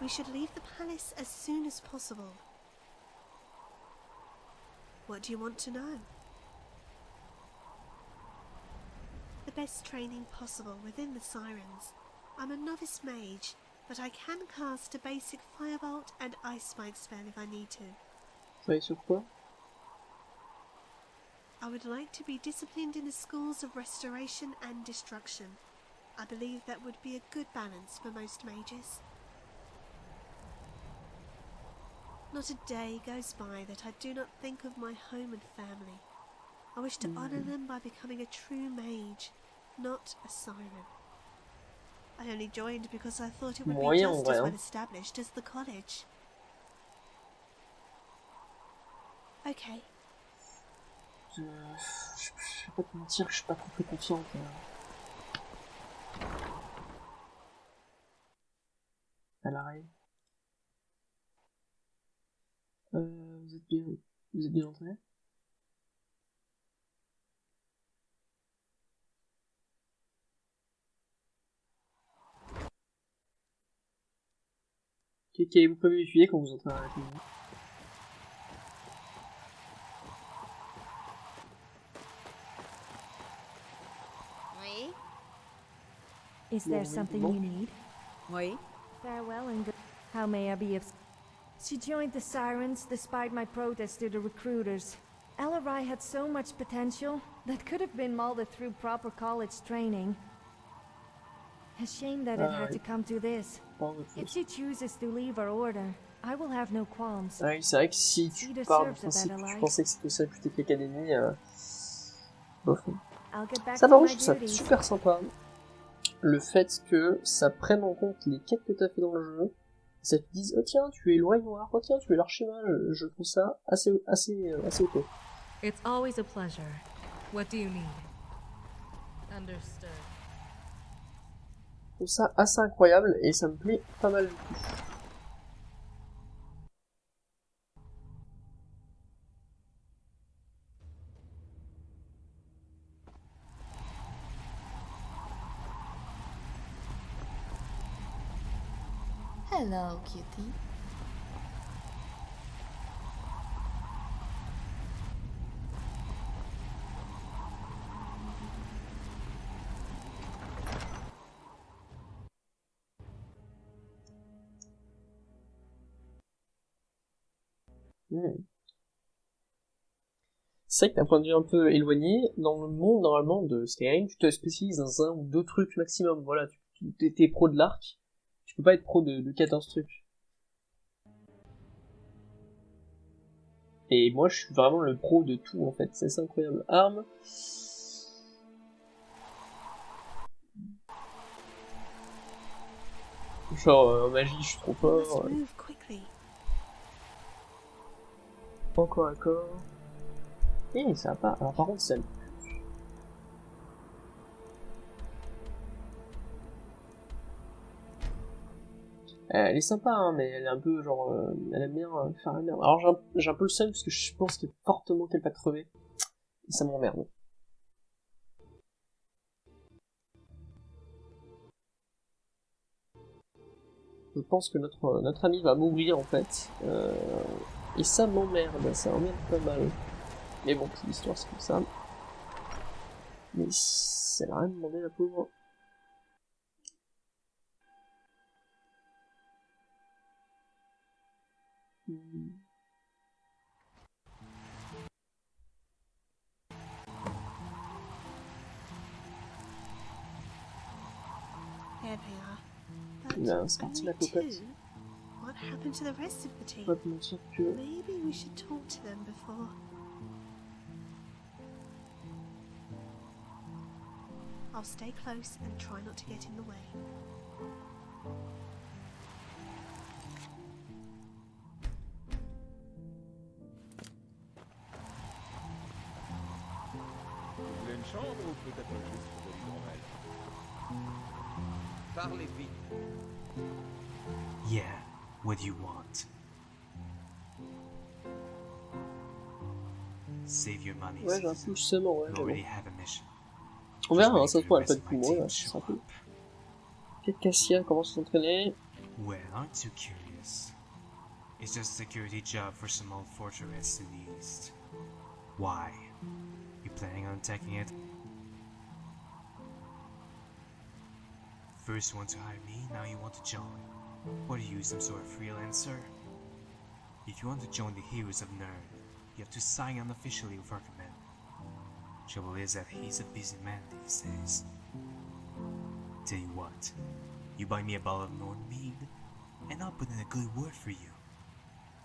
We should leave the palace as soon as possible. What do you want to know? The best training possible within the Sirens. I'm a novice mage, but I can cast a basic Firebolt and Ice Spike spell if I need to. Travailler sur quoi? I would like to be disciplined in the schools of restoration and destruction. I believe that would be a good balance for most mages. Not a day goes by that I do not think of my home and family. I wish to honour them by becoming a true mage, not a siren. I only joined because I thought it would be just as well established as the college. Okay. Je vais pas te mentir, je suis pas trop confiante. À l'arrêt. Vous êtes bien entré? Qu'avez-vous prévu d'utiliser quand vous entrez à la maison? Oui? Is there something you need? Oui? Farewell and good. How may I be of... She joined the Sirens despite my protest to the recruiters. Elarai had so much potential that could have been molded through proper college training. A shame that it had to come to this. If she chooses to leave our order, I will have no qualms. Ah oui, c'est vrai que si tu pars du principe que tu pensais que c'était aussi réputé que l'Académie, bof. Ça par contre, je trouve ça super sympa. Le fait que ça prenne en compte les quêtes que tu as fait dans le jeu, ça te dise oh tiens tu es l'oreille noire, oh tiens tu es l'archimage, je trouve ça assez ok. It's always a pleasure. What do you need? Understood. Je trouve ça assez incroyable et ça me plaît pas mal du tout. Hello, cutie. C'est vrai que d'un point de vue un peu éloigné, dans le monde normalement de Skyrim, tu te spécialises dans un ou deux trucs maximum. Voilà, t'es pro de l'arc, tu peux pas être pro de 14 trucs. Et moi je suis vraiment le pro de tout en fait, c'est incroyable. Armes. Genre en magie je suis trop fort. Encore un corps. Eh ça va pas. Alors par contre celle. Elle est sympa hein, mais elle est un peu genre elle aime bien faire la merde. Alors j'ai un peu le seum parce que je pense qu'il y a fortement qu'elle va crever. Et ça m'emmerde. Je pense que notre ami va mourir en fait. Et ça m'emmerde pas mal. Mais bon, c'est l'histoire, c'est comme ça. Mais elle a rien demandé la pauvre. There they are. Là, c'est parti la cocotte. What happened to the rest of the team? Pas te mentir que... Maybe we should talk to them before. I'll stay close and try not to get in the way. Vous voulez une chambre ou peut-être juste de l'hydromel? Parlez vite. Yeah, what do you want? Save your money. Ouais, j'ai un peu seulement, ouais. Already have a mission. On verra, hein, ça se trouve, elle peut être plus mourir, ça sera cool. Peut-être Cassia commence à s'entraîner. Well, aren't you curious? It's just a security job for some old fortress to the east. Why? You planning on taking it? First you want to hire me, now you want to join. What are you, some sort of freelancer? If you want to join the heroes of Nerd, you have to sign on officially with our commander. Trouble is that he's a busy man these days. Tell you what, you buy me a bottle of Norn mead, and I'll put in a good word for you.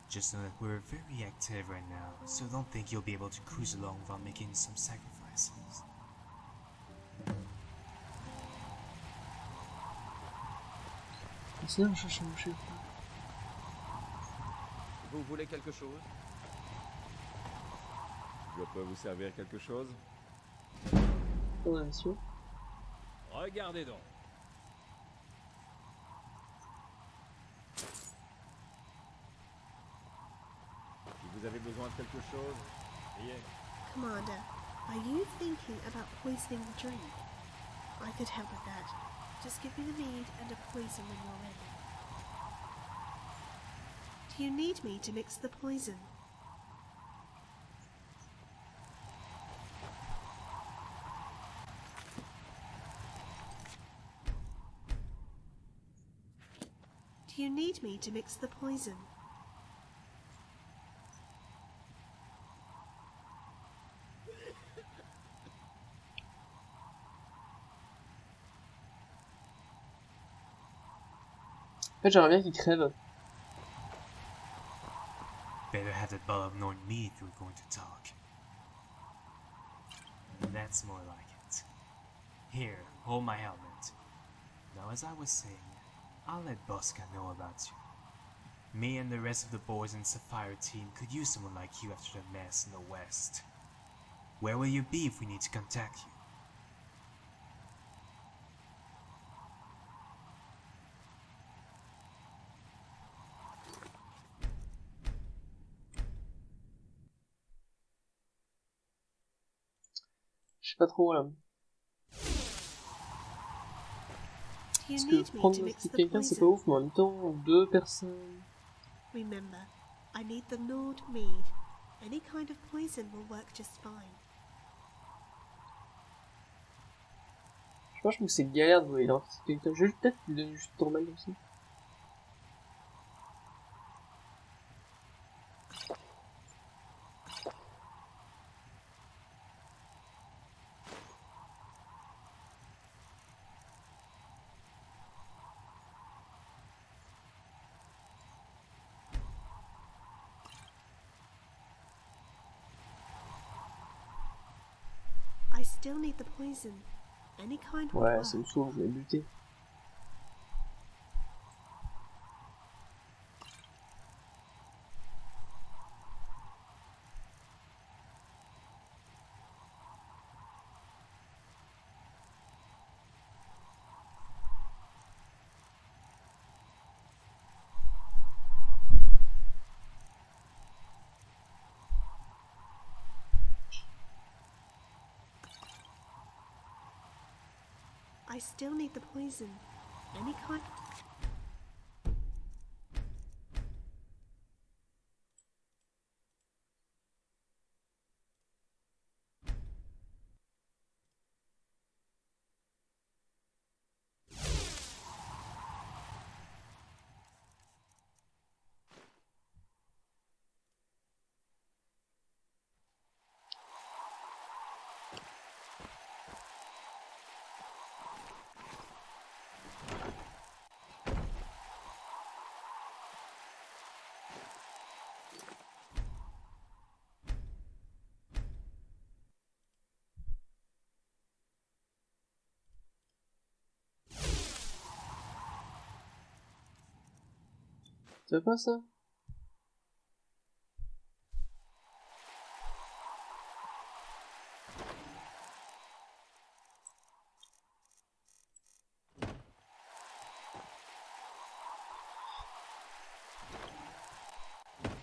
Just know that we're very active right now, so don't think you'll be able to cruise along without making some sacrifices. Vous voulez quelque chose? Je peux vous servir quelque chose? Ouais, monsieur. Regardez donc. Si vous avez besoin de quelque chose, riez. Commander, are you thinking about poisoning the drink? I could help with that. Just give me the mead and a poison when you're ready. Do you need me to mix the poison? Do you need me to mix the poison? En fait, j'aimerais bien qu'il crève. Better have that bottle of Norn mead if we're going to talk. That's more like it. Here, hold my helmet. Now, as I was saying, I'll let Bosca know about you. Me and the rest of the boys in Sapphire team could use someone like you after the mess in the West. Where will you be if we need to contact you? Je sais pas trop là. Parce que prendre quelqu'un c'est pas ouf, mais en même temps, deux personnes. Remember, I need the Nord mead. Any kind of poison will work just fine. Je sais pas, je trouve que c'est galère de jouer quelqu'un. Je vais peut-être lui donner juste normal comme ça. still need the poison. Any kind would Ouais, work. ça me saoule, je vais buter. I still need the poison. Any kind. Tu veux pas ça?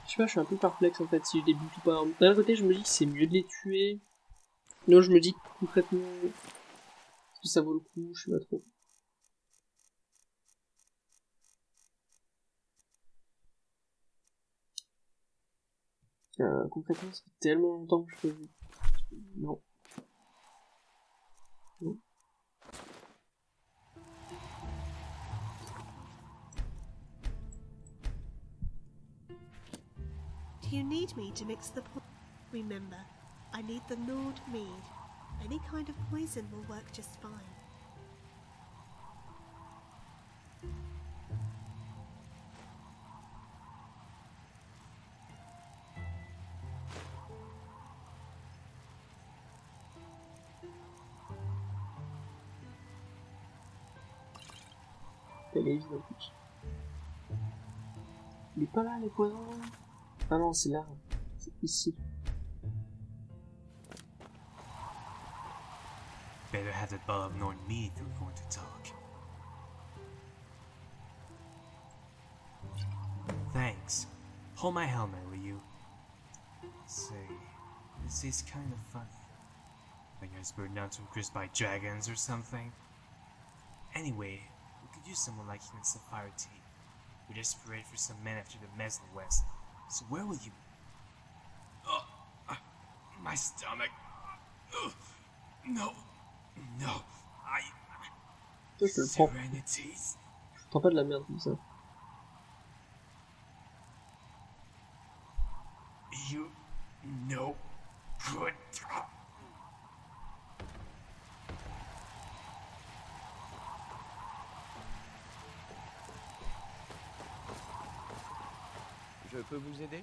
Je sais pas, je suis un peu perplexe en fait si je les bute ou pas. D'un côté, je me dis que c'est mieux de les tuer. Non, je me dis que concrètement, est-ce que ça vaut le coup? Je sais pas trop. Concrètement, ça fait tellement longtemps que je peux... Non. Non. Do you need me to mix the poison? Remember, I need the gnawed mead. Any kind of poison will work just fine. Elle est vide en plus. Il est pas là, les poisons? Ah non, c'est là. C'est ici. Better have that ball of gnawed meat if we're going to talk. Thanks. Hold my helmet, will you? Say, this is kind of funny. Like I was burned down to a crisp by dragons or something. Anyway, we could use someone like him in Sapphire team. We're desperate for some men after the mess in the West. So where will you... my stomach. No. No. Toi, je le prends. Serenities. Je prends pas de la merde comme ça. You know good. Je peux vous aider?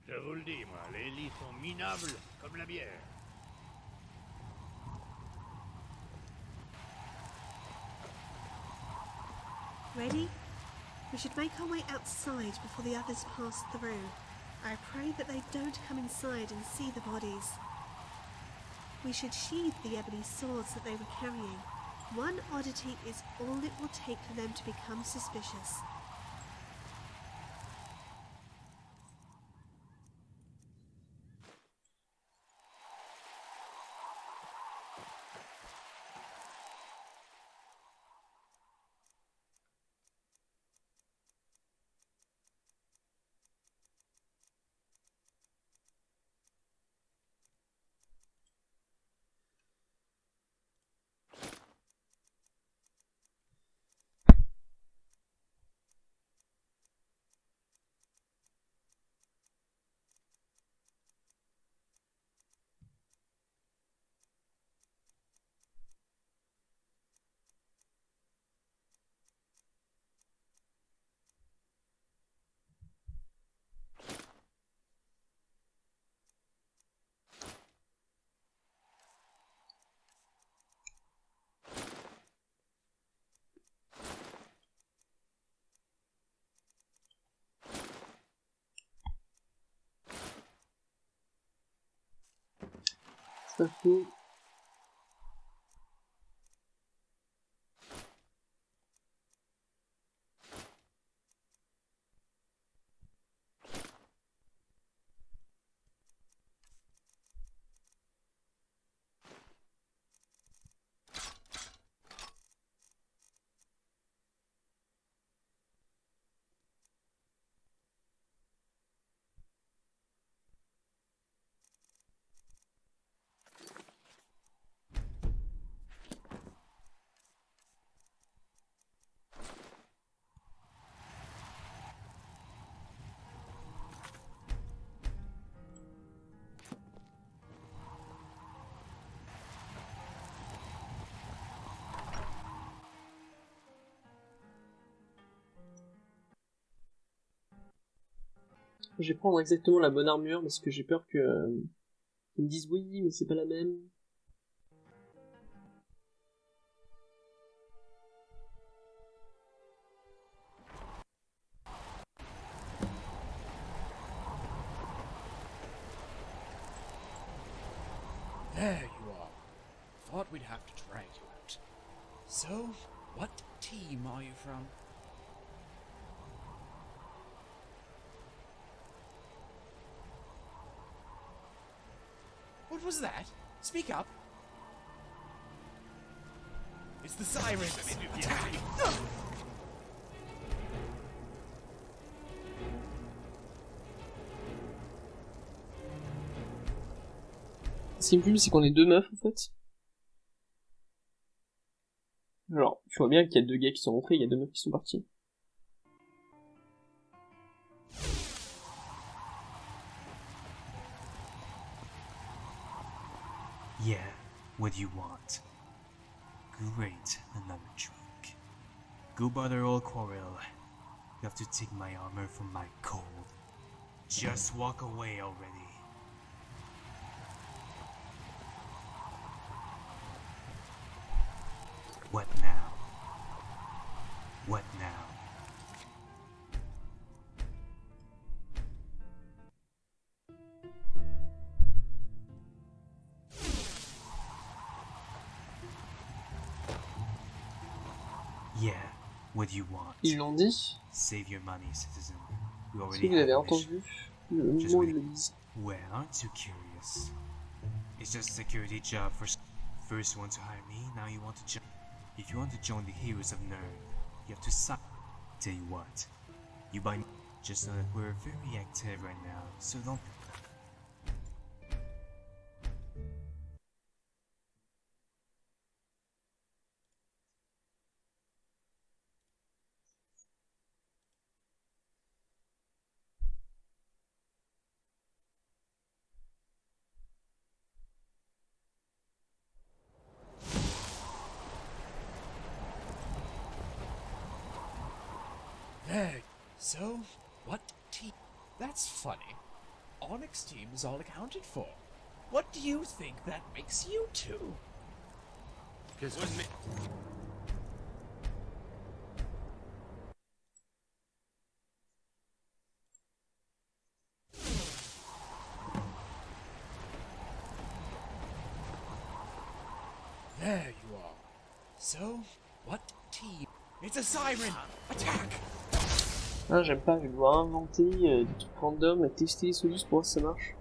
Je vous le dis, moi, les lits sont minables comme la bière. Ready? We should make our way outside before the others pass through. I pray that they don't come inside and see the bodies. We should sheathe the ebony swords that they were carrying. One oddity is all it will take for them to become suspicious. Ça fait... Je vais prendre exactement la bonne armure parce que j'ai peur que ils me disent oui mais c'est pas la même. There you are. Thought we'd have to drag you out. So, what team are you from? What was that? Speak up. It's the sirens. Attack! Ce qui me fume, c'est qu'on est deux meufs en fait. Alors, je vois bien qu'il y a deux gars qui sont rentrés, il y a deux meufs qui sont partis. Yeah, what do you want? Great, another drink. Go bother old quarrel. You have to take my armor from my cold. Just walk away already. What now? What now? Yeah, what do you want? Ils l'ont dit. Save your money, citizen. We Est-ce que already vous avez have entendu le moment où ils le disent? Well, aren't you curious? It's just a security job for... First you want to hire me, now you want to join... If you want to join the heroes of Nerd, you have to sign... Tell you what, you buy... Just know that we're very active right now, so don't... There. So, what team? That's funny. Onyx team is all accounted for. What do you think that makes you two? Because There you are. So, what team? It's a siren! Attack! Ah, j'aime pas, je vais devoir inventer des trucs random et tester les solutions pour voir si ça marche.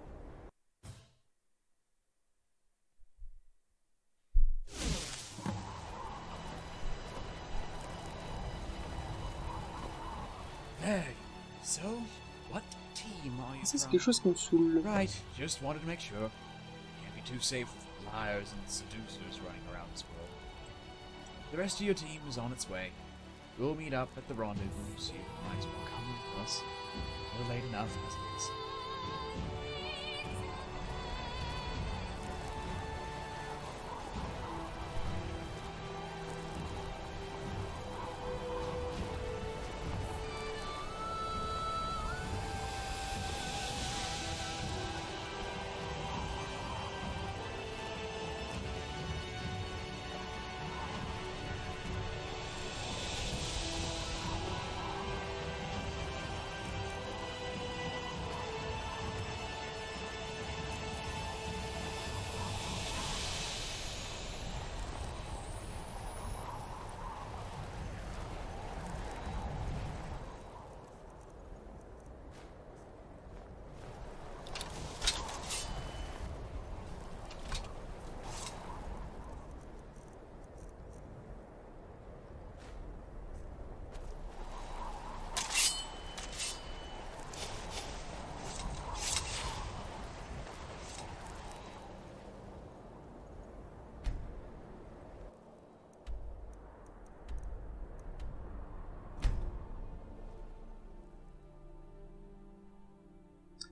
There. So, what team are you Ça, c'est from? quelque chose qui me saoule. Right, just wanted to make sure. Can't be too safe with liars and seducers running around this world. The rest of your team is on its way. We'll meet up at the rendezvous, so you might as well come with us. We're late enough as it is.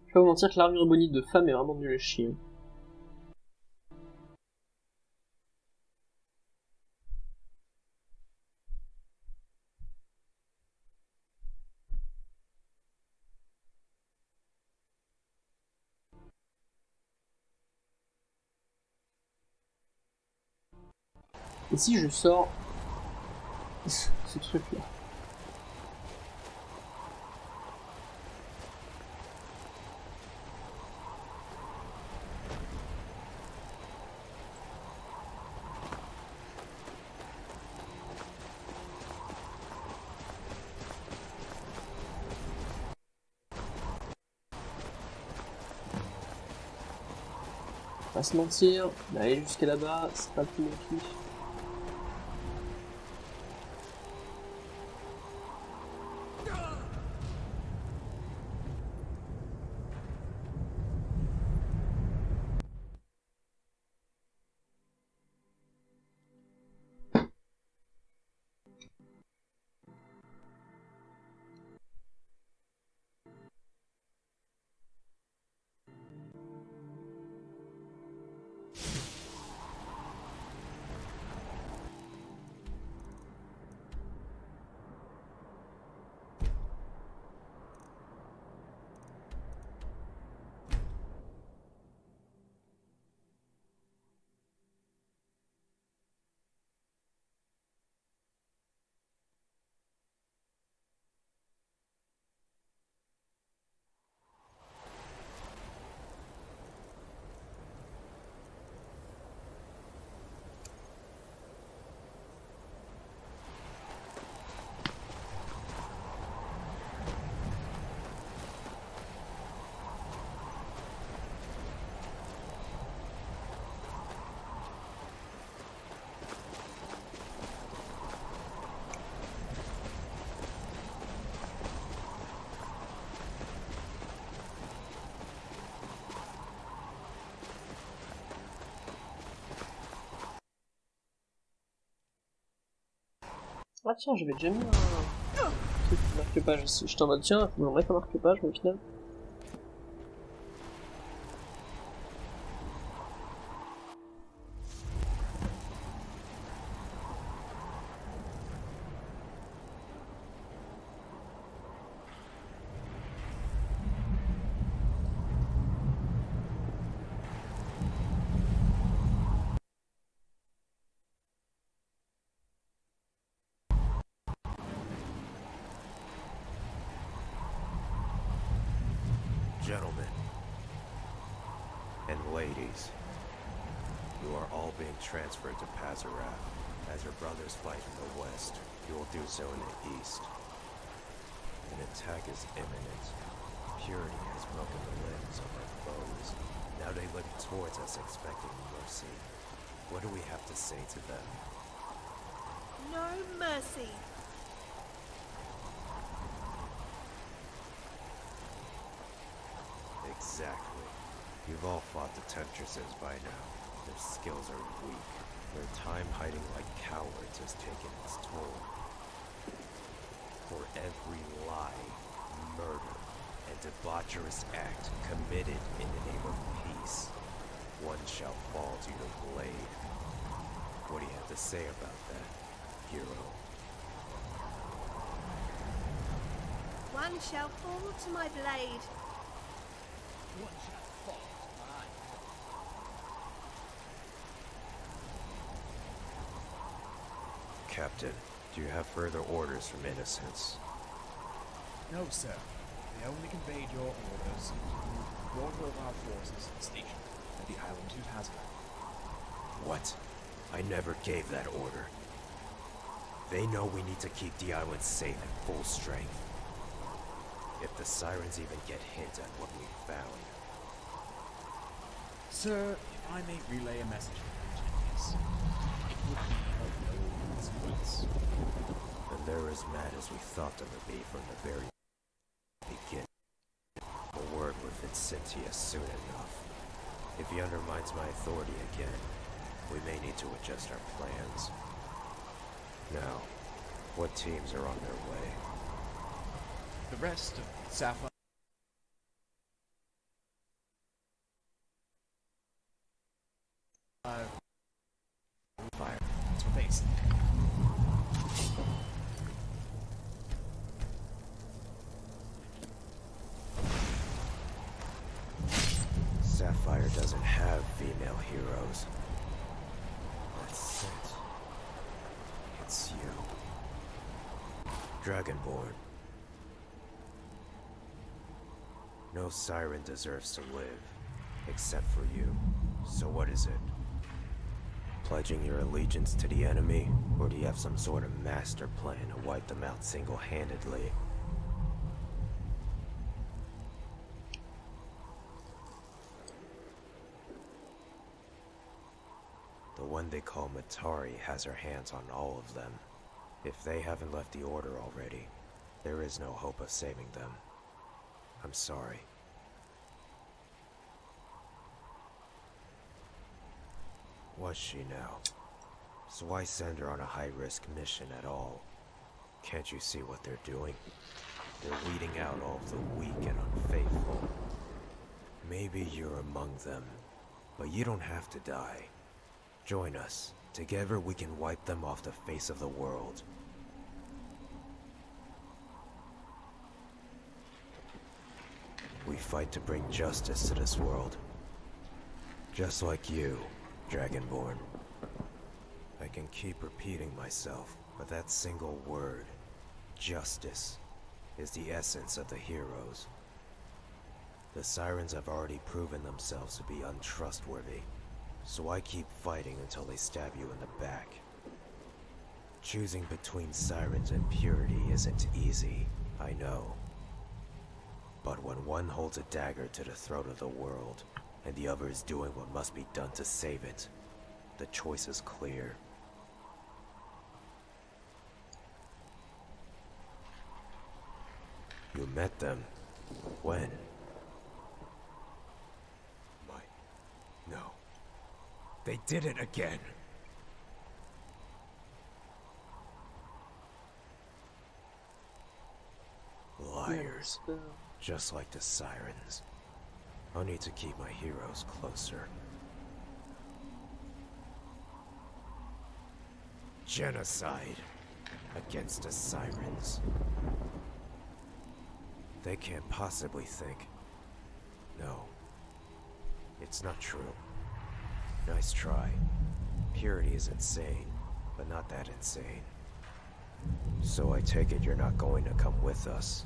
Je vais pas vous mentir que l'armure bonite de femme est vraiment nulle à chier. Et si je sors ce truc-là? Pas se mentir, d'aller jusqu'à là-bas, c'est pas le plus mon kiff. Ah tiens, j'avais déjà mis un truc de marque-page ici. J'étais en mode tiens, faut me remettre un marque-page, mais au final... Gentlemen and ladies, You are all being transferred to Pazarath. As your brothers fight in the west, you will do so in the east. An attack is imminent. Purity has broken the limbs of our foes. Now they look towards us expecting mercy. What do we have to say to them? No mercy. Exactly. You've all fought the Temptresses by now. Their skills are weak. Their time hiding like cowards has taken its toll. For every lie, murder, and debaucherous act committed in the name of peace, one shall fall to your blade. What do you have to say about that, hero? One shall fall to my blade. One shall fall to mine. Captain, do you have further orders from Innocence? No, sir. They only conveyed your orders to the order of our forces stationed at the island of Hazard. What? I never gave that order. They know we need to keep the island safe at full strength. If the sirens even get hint at what we found. Sir, if I may relay a message from your genius, it would be of no consequence. Then they're as mad as we thought them to be from the very beginning. A word would fit Cynthia soon enough. If he undermines my authority again, we may need to adjust our plans. Now, what teams are on their way? The rest of Sapphire Fire. That's what they say. Sapphire doesn't have female heroes. That's it. It's you. Dragonborn. No siren deserves to live, except for you. So what is it? Pledging your allegiance to the enemy, or do you have some sort of master plan to wipe them out single-handedly? The one they call Matari has her hands on all of them. If they haven't left the Order already, there is no hope of saving them. I'm sorry. Was she now? So why send her on a high-risk mission at all? Can't you see what they're doing? They're weeding out all of the weak and unfaithful. Maybe you're among them, but you don't have to die. Join us. Together we can wipe them off the face of the world. We fight to bring justice to this world. Just like you, Dragonborn. I can keep repeating myself, but that single word, justice, is the essence of the heroes. The sirens have already proven themselves to be untrustworthy, so I keep fighting until they stab you in the back. Choosing between sirens and purity isn't easy, I know. But when one holds a dagger to the throat of the world, and the other is doing what must be done to save it, the choice is clear. You met them. When? No. They did it again! Liars. Just like the sirens. I'll need to keep my heroes closer. Genocide against the sirens. They can't possibly think. No. It's not true. Nice try. Purity is insane, but not that insane. So I take it you're not going to come with us.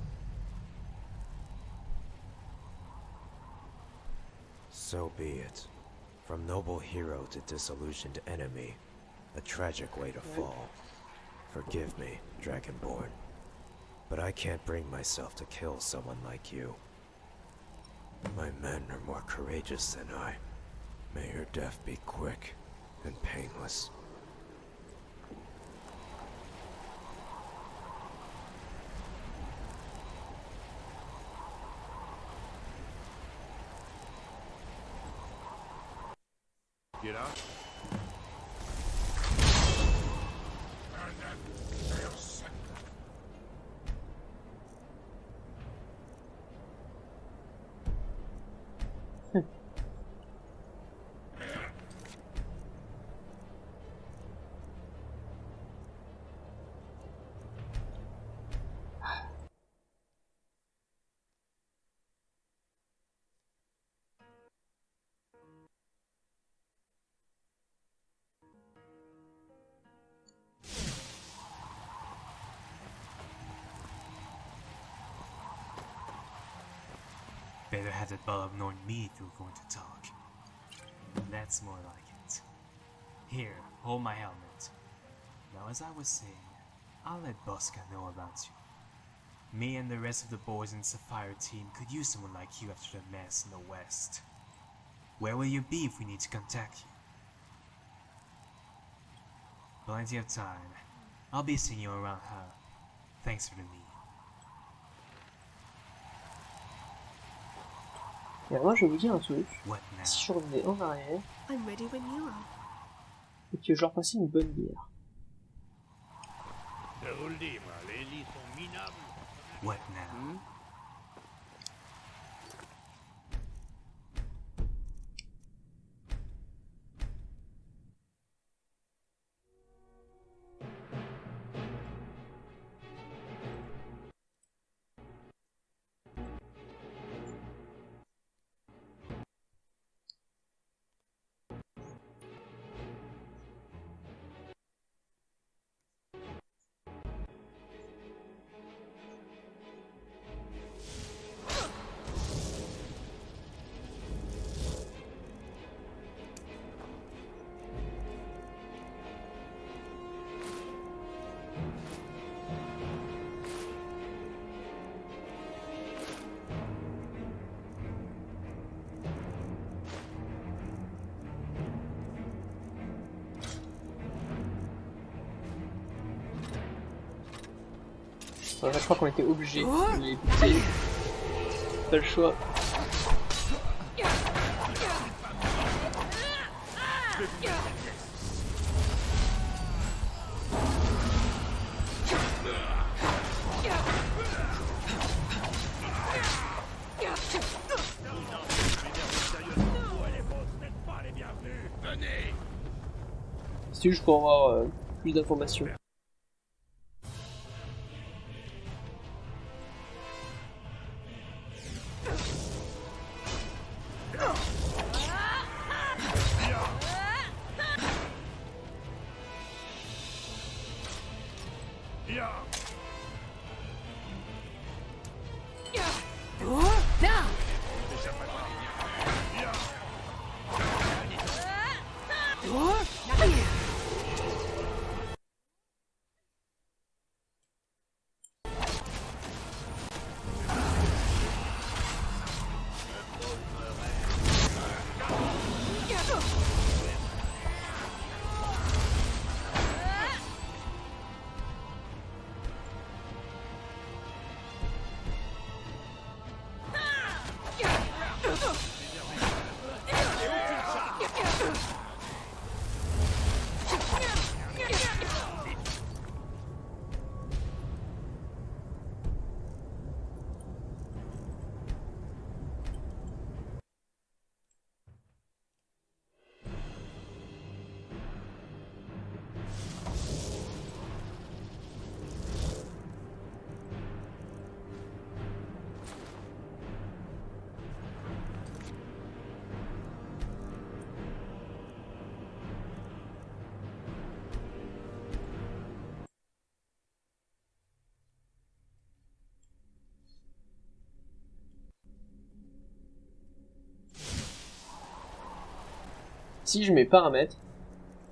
So be it. From noble hero to disillusioned enemy, a tragic way to fall. Forgive me, Dragonborn, but I can't bring myself to kill someone like you. My men are more courageous than I. May your death be quick and painless. Get out. Better have that ball of knowing me if you're going to talk. That's more like it. Here, hold my helmet. Now, as I was saying, I'll let Bosca know about you. Me and the rest of the boys in the Sapphire team could use someone like you after the mess in the West. Where will you be if we need to contact you? Plenty of time. I'll be seeing you around her. Thanks for the meet. Et alors moi je vais vous dire un truc, si je revenais en arrière, et que je leur passais une bonne bière. Je vous le dis, moi, les lits sont minables. What now? Alors là, je crois qu'on était obligé de les buter. Pas le choix. C'est juste pour avoir plus d'informations. Si je mets paramètres,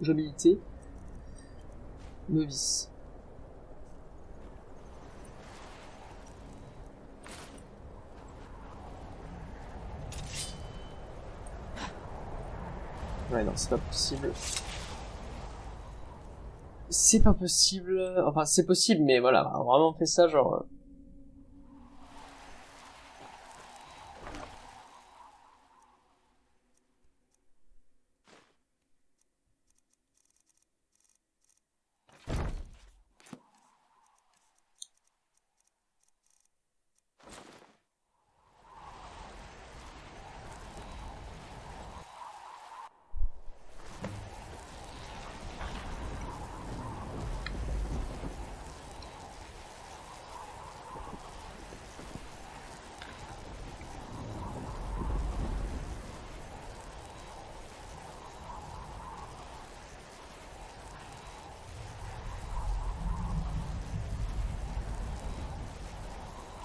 jouabilité, novice. Ouais, non, c'est pas possible. C'est pas possible. Enfin, c'est possible, mais voilà, on a vraiment fait ça, genre...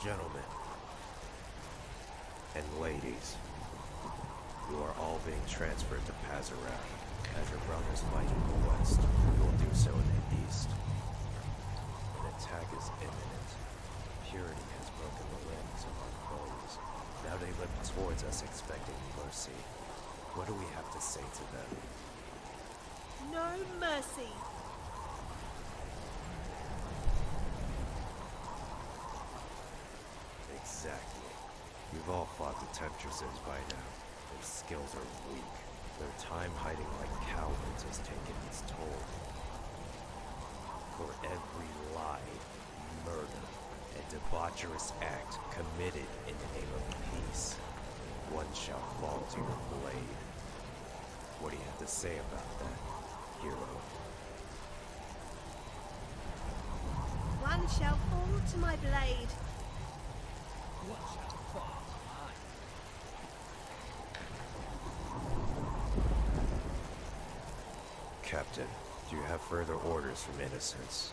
Gentlemen and ladies, you are all being transferred to Pazarak. As your brothers fight in the west, you will do so in the east. An attack is imminent. Purity has broken the limbs of our foes. Now they look towards us expecting mercy. What do we have to say to them? No mercy. Exactly. You've all fought the Temptresses by now. Their skills are weak. Their time hiding like cowards has taken its toll. For every lie, murder, and debaucherous act committed in the name of peace, one shall fall to your blade. What do you have to say about that, hero? One shall fall to my blade. One shall fall to mine. Captain, do you have further orders from innocents?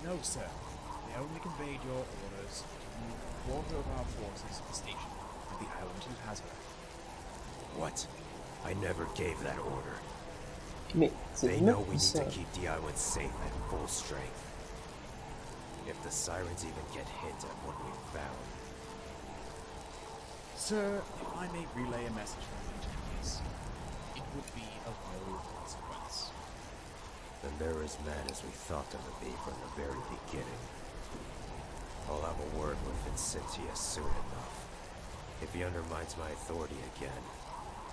No, sir. They only conveyed your orders to move a quarter of our forces to the station at the island of Hazard. What? I never gave that order. Mais they know we need to keep the island safe at full strength. If the sirens even get hint at what we found. Sir, if I may relay a message from you to police, it would be of no consequence. Then they're as mad as we thought them to be from the very beginning. I'll have a word with Vincentius soon enough. If he undermines my authority again,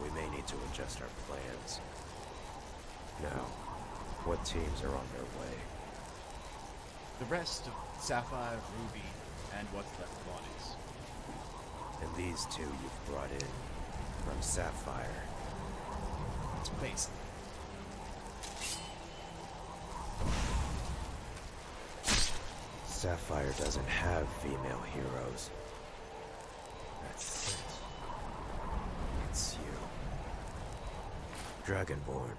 we may need to adjust our plans. Now, what teams are on their way? The rest of Sapphire, Ruby, and what's left of Onyx. And these two you've brought in from Sapphire. It's basic. Sapphire doesn't have female heroes. That's it. It's you. Dragonborn.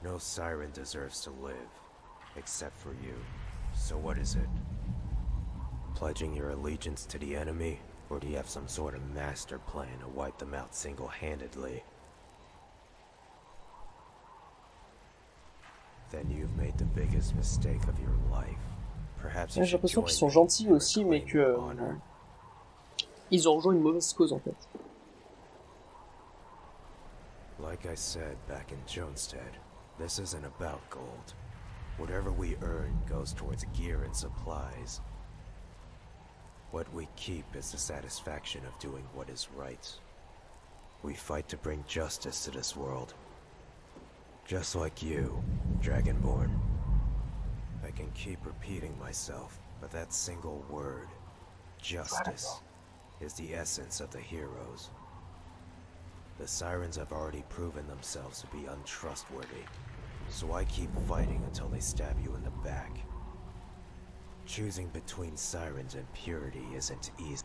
No siren deserves to live, except for you. So what is it? Pledging your allegiance to the enemy, or do you have some sort of master plan to wipe them out single-handedly? Then you've made the biggest mistake of your life. Perhaps you J'ai should l'impression join qu'ils sont me gentils for aussi, mais claiming que honor. ils ont rejoint une mauvaise cause en fait. Like I said back in Jonestead, this isn't about gold. Whatever we earn goes towards gear and supplies. What we keep is the satisfaction of doing what is right. We fight to bring justice to this world. Just like you, Dragonborn. I can keep repeating myself, but that single word, justice, is the essence of the heroes. The sirens have already proven themselves to be untrustworthy, so I keep fighting until they stab you in the back. Choosing between sirens and purity isn't easy,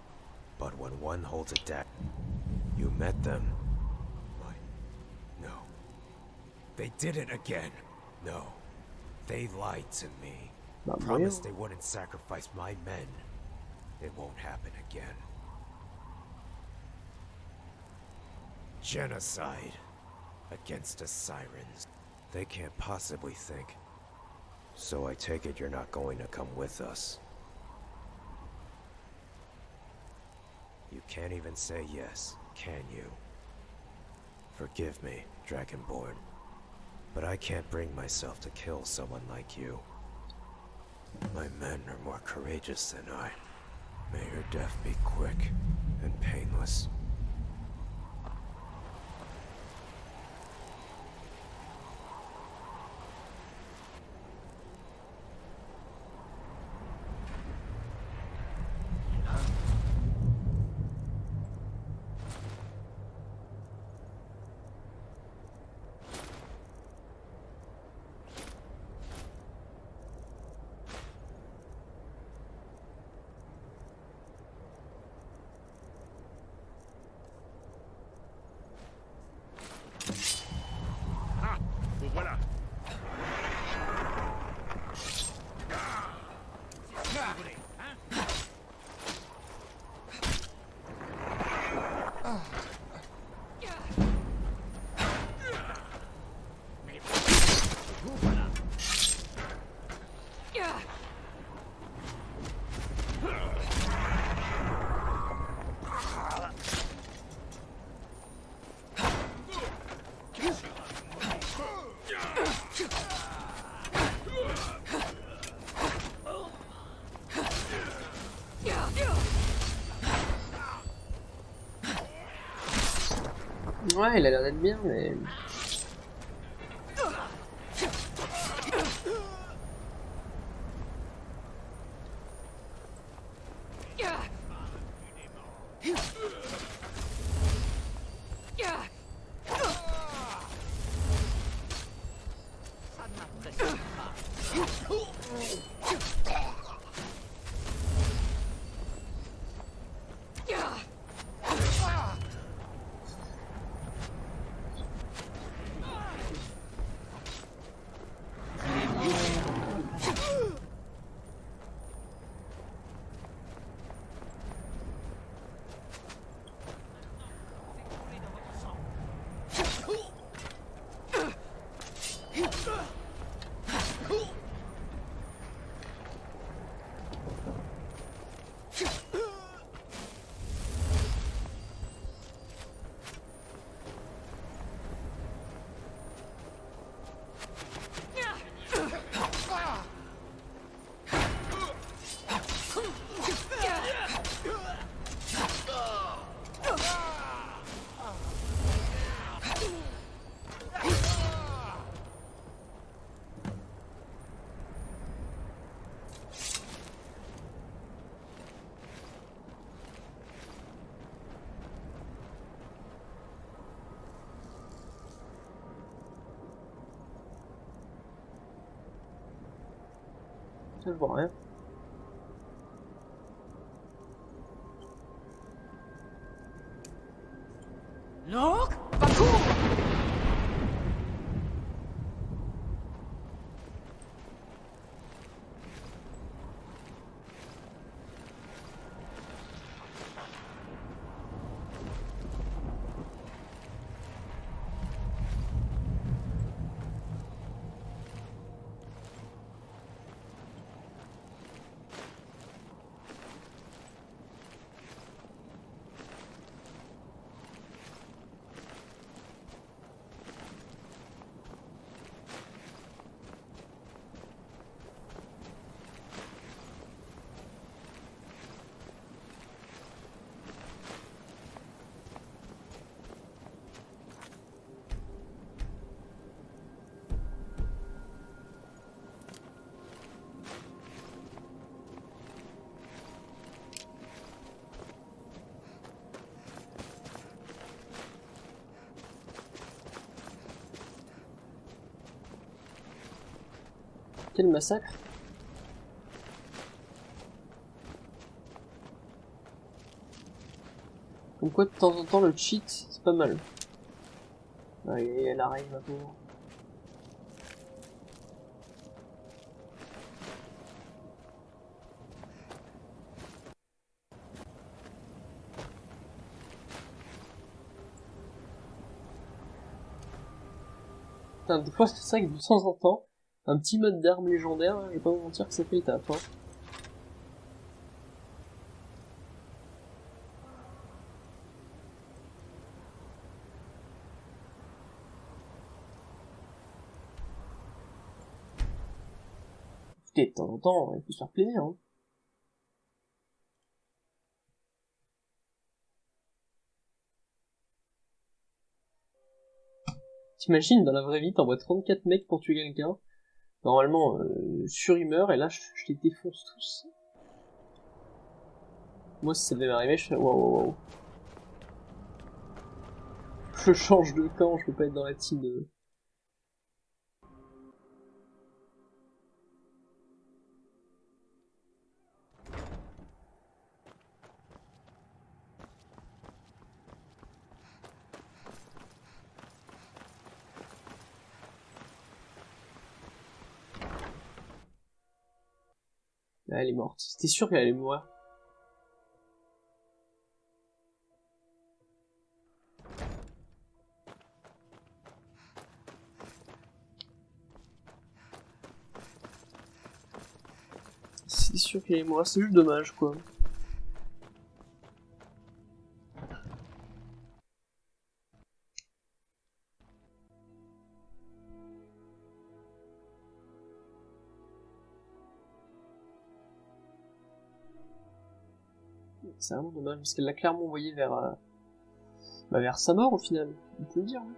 but when one holds a dagger, you met them. No. They did it again. No. They lied to me. Promised they wouldn't sacrifice my men. It won't happen again. Genocide against the sirens. They can't possibly think. So I take it you're not going to come with us. You can't even say yes, can you? Forgive me, Dragonborn, but I can't bring myself to kill someone like you. My men are more courageous than I. May your death be quick and painless. Voilà. Ouais, il a l'air d'être bien, mais... Je vois rien. Look! Baku! Quel massacre! Comme quoi de temps en temps le cheat c'est pas mal. Allez, elle arrive ma pauvre. Putain, des fois, c'est vrai que de temps en temps, un petit mode d'arme légendaire, je vais pas vous mentir que ça fait le taf, hein. Écoutez, de temps en temps, il faut se faire plaisir, hein. T'imagines, dans la vraie vie, t'envoies 34 mecs pour tuer quelqu'un. Normalement, sur il meurt, et là, je les défonce tous. Moi, si ça devait m'arriver, je ferais waouh. Je change de camp, je peux pas être dans la team de... Ah, elle est morte. C'était sûr qu'elle allait mourir. C'est sûr qu'elle allait mourir, c'est juste dommage, quoi. C'est vraiment dommage, parce qu'elle l'a clairement envoyé vers... vers sa mort, au final. On peut le dire, hein.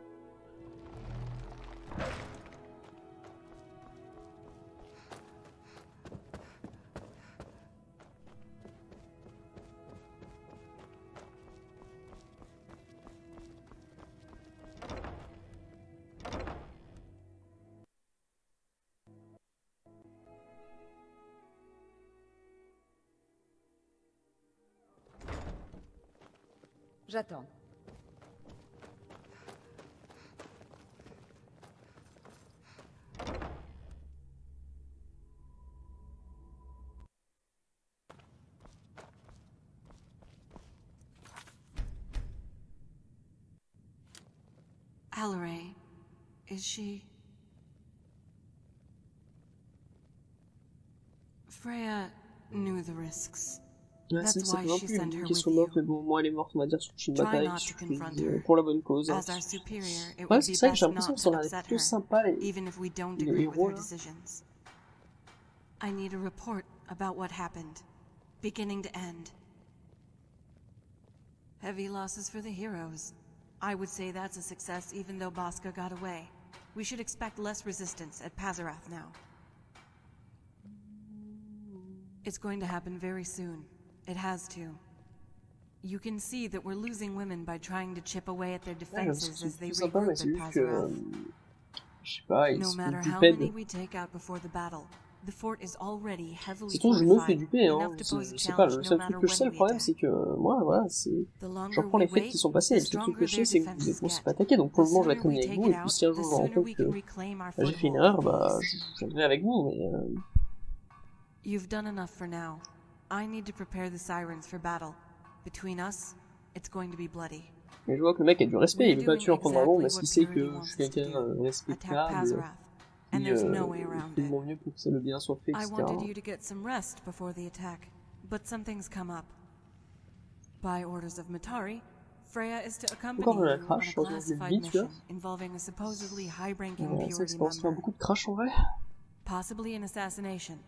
J'attends. Alaray, is she... Freya knew the risques. Ouais, c'est That's ça why peut un she peu sent her qu'elle with soit morte, you. mais bon, moi elle est morte, on va dire, sur une Try bataille, not to confront her. pour la bonne cause. Hein. As our superior, it Ouais, would c'est be ça que j'ai best l'impression not que ça to a l'air upset plutôt her, sympa, even if we don't les agree with héros, her là. decisions. I need a report about what happened, beginning to end. Heavy losses for the heroes. I would say that's a success even though Bosca got away. We should expect less resistance at Pazarath now. It's going to happen very soon. It has to. You can see that we're losing women by trying to chip away at their defenses as they regroup at Pazarath. Je sais pas, ils No se matter font how duper. many we take out before the battle, the fort is already heavily C'est tout, je me fais fortified, duper, hein. enough to pose a Je sais pas, challenge le no seul matter truc que je sais, when le we problème, attack. c'est que moi, voilà, c'est... The J'en longer prends we les faits wait, qui sont passés, the le seul truc stronger que je sais, their c'est que vous defenses êtes get. pas attaqué, donc pour The le moment, je vais sooner we traîner avec take vous, it et puis out, si un the jour je me rends sooner compte we que can reclaim our j'ai fait une foothold erreur, in bah, these. je viendrai avec vous, mais... You've done enough for now. I need to prepare the sirens for battle. Between us, it's going to be bloody. Mais je vois que le mec a du respect, il veut pas tuer en prendre un long, parce what qu'il sait Purity que je wants suis us to quelqu'un do. respectable, Attack Pazarath, and et there's no way je around fais de it. mon mieux pour que le bien soit fait, I etc. wanted you to get some rest before the attack, but something's come up. By orders of Matari, Freya is to accompany Encore de la you on a crash, je regarde classified vite, tu vois. mission involving a supposedly high-ranking C'est vrai que Purity ça commence à faire member. beaucoup de crash en vrai. Possibly an assassination.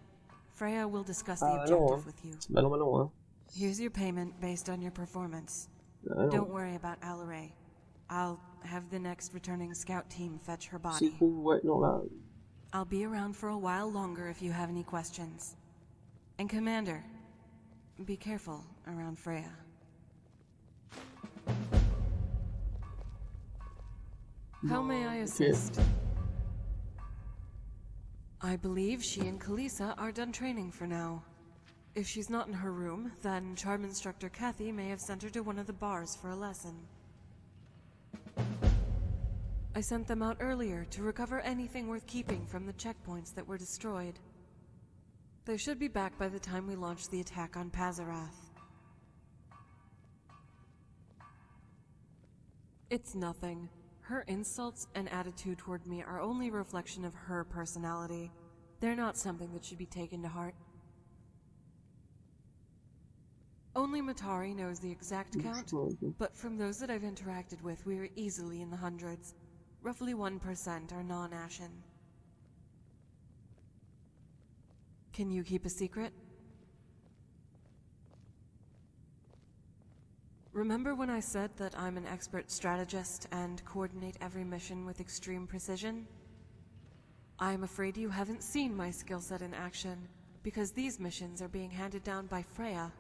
Freya will discuss the Ah non, objective hein. with you. Bah non, hein. Here's your payment based on your performance. Ah non. Don't worry about Alaray. I'll have the next returning scout team fetch her C'est body. cool, ouais, non là... I'll be around for a while longer if you have any questions. And Commander, be careful around Freya. How may I assist? I believe she and Kalisa are done training for now. If she's not in her room, then charm instructor Kathy may have sent her to one of the bars for a lesson. I sent them out earlier to recover anything worth keeping from the checkpoints that were destroyed. They should be back by the time we launch the attack on Pazarath. It's nothing. Her insults and attitude toward me are only a reflection of her personality. They're not something that should be taken to heart. Only Matari knows the exact count, but from those that I've interacted with, we are easily in the hundreds. Roughly 1% are non-Ashen. Can you keep a secret? Remember when I said that I'm an expert strategist and coordinate every mission with extreme precision? I'm afraid you haven't seen my skill set in action, because these missions are being handed down by Freya.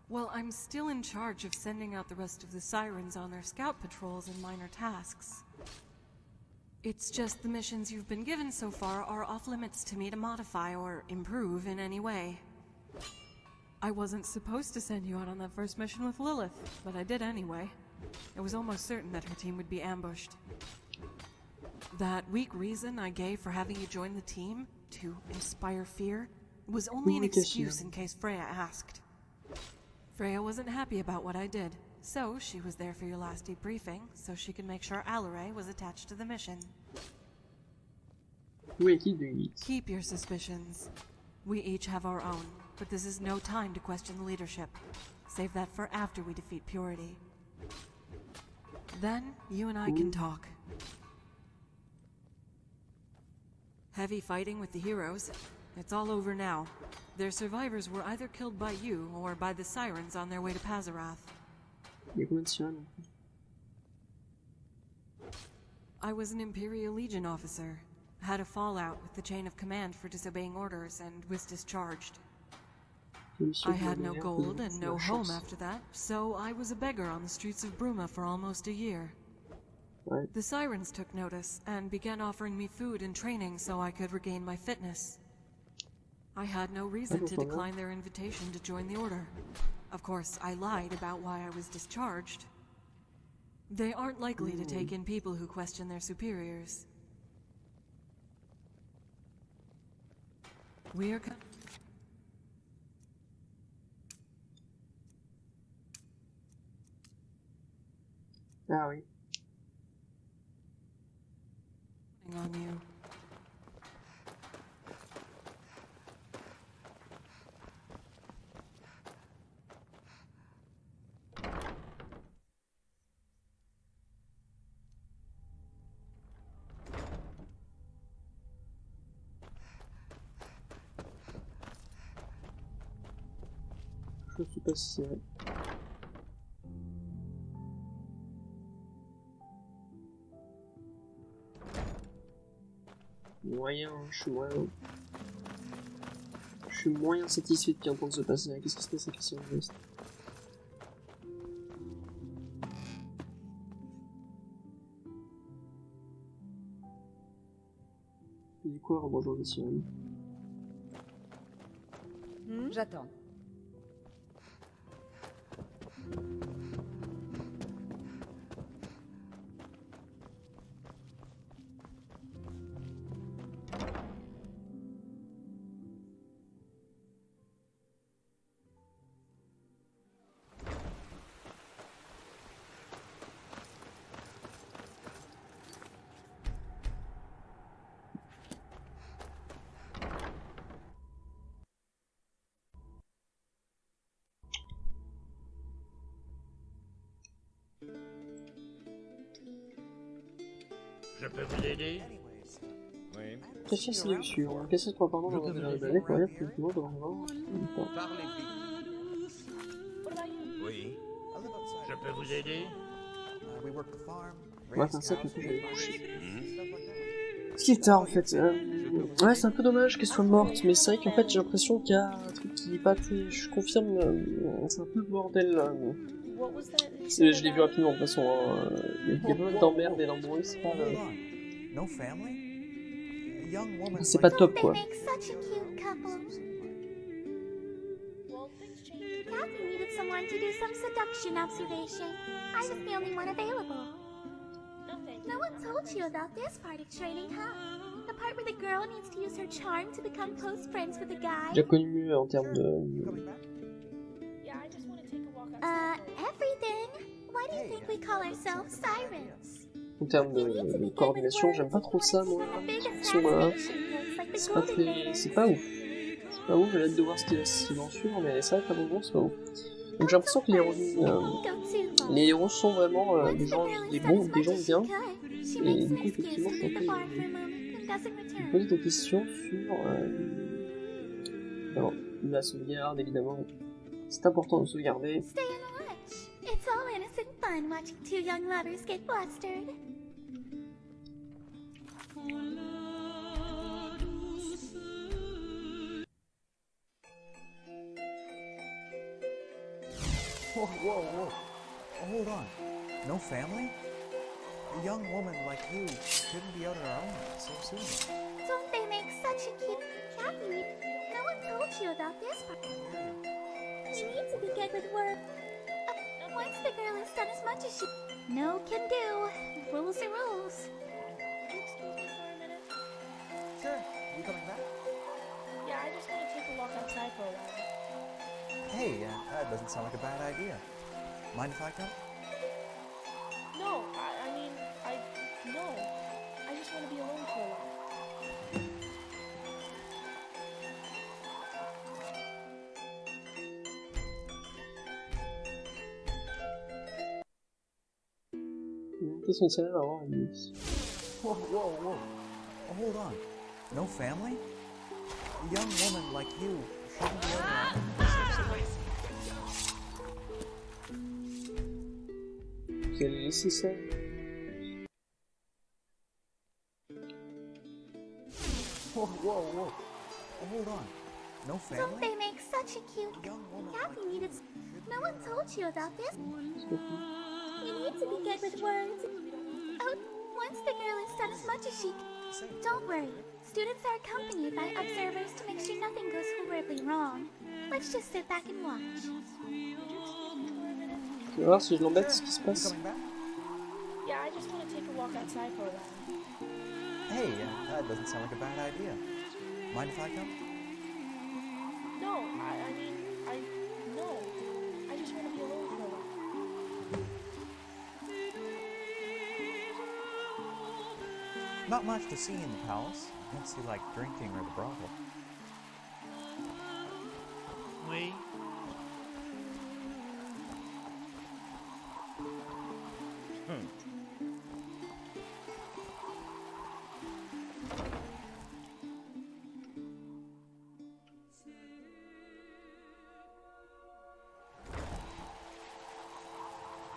Well, I'm still in charge of sending out the rest of the Sirens on their scout patrols and minor tasks. It's just the missions you've been given so far are off limits to me to modify or improve in any way. I wasn't supposed to send you out on that first mission with Lilith, but I did anyway. It was almost certain that her team would be ambushed. That weak reason I gave for having you join the team, to inspire fear, was only an excuse in case Freya asked. Freya wasn't happy about what I did, so she was there for your last debriefing, so she could make sure Alaray was attached to the mission. Keep your suspicions. We each have our own, but this is no time to question the leadership. Save that for after we defeat Purity. Then, you and I can talk. Heavy fighting with the heroes. It's all over now. Their survivors were either killed by you or by the Sirens on their way to Pazarath. I was an Imperial Legion officer. Had a fallout with the chain of command for disobeying orders and was discharged. I had no gold and no home after that, so I was a beggar on the streets of Bruma for almost a year. The Sirens took notice and began offering me food and training so I could regain my fitness. I had no reason to decline their invitation to join the Order. Of course, I lied about why I was discharged. They aren't likely to take in people who question their superiors. We are Ah oui. On you. Je suis pas si vrai. Moyen, je suis moyen satisfait de ce qui est en train de se passer. Qu'est-ce qui se passe avec les West? Il dit quoi, rebonjour les Sirènes? J'attends. Je peux vous aider? Oui. Qu'est-ce que c'est dessus? Qu'est-ce que c'est pendant dans la balai pour rien plus de dans Parlez vite. Oui. Je peux vous aider? On va faire ça, puis après j'allais coucher. Ce qui est tard en fait. Ouais, c'est un peu dommage qu'elle soit morte, mais c'est vrai qu'en fait j'ai l'impression qu'il y a un truc qui est pas très. Je confirme, c'est un peu le bordel. Je l'ai vu rapidement de toute façon. Il y a pas mal d'emmerdes et d'embrouilles, c'est pas. C'est pas top quoi. Kathy needed someone to do some seduction observation. I was the only one available. No one told you about this part of training, huh? The part where the girl needs to use her charm to become close friends with a guy. J'ai connu mieux en termes de. Everything. Why do you think we call ourselves sirens? En termes de coordination, j'aime pas trop ça, moi. Ils sont, c'est pas ouf. C'est pas ouf, j'ai hâte de voir ce qui va en suivre, mais c'est vrai qu'à un moment, c'est pas ouf. Donc j'ai l'impression que les héros sont vraiment des gens bien. Et du coup, effectivement, je pense que je me pose des questions sur la sauvegarde, évidemment. C'est important de sauvegarder. Stay and watch. It's all innocent fun watching two young lovers get flustered. Whoa, whoa, whoa. Hold on. No family? A young woman like you shouldn't be out on her own so soon. Don't they make such a cute... Kathy, no one told you about this part. You need to be good with work. Once the girl has done as much as she... No can do. Rules are rules. Excuse me for a minute? Sure. You coming back? Yeah, I just want to take a walk outside for a while. Hey, that doesn't sound like a bad idea. Mind if I come? No, no. I just want to be alone for a while. Qu'est-ce qu'on sait avoir une... Whoa, whoa, whoa. Hold on. No family? A young woman like you shouldn't be out on her own. Vous allez laisser ça. Whoa, whoa, whoa. Hold on. No family? Don't they make such a cute... Kathy needed... No one told you about this. You need to be good with words. Oh, once the girl has done as much as she can... Don't worry. Students are accompanied by observers to make sure nothing goes horribly wrong. Let's just sit back and watch. Tu vas voir si je l'embête, ce qui se passe. Yeah, I just want to take a walk outside for a while. Hey, that doesn't sound like a bad idea. Mind if I come? No, no. I just want to be alone for a while. Not much to see in the palace. Unless you like drinking or the brothel. Oui.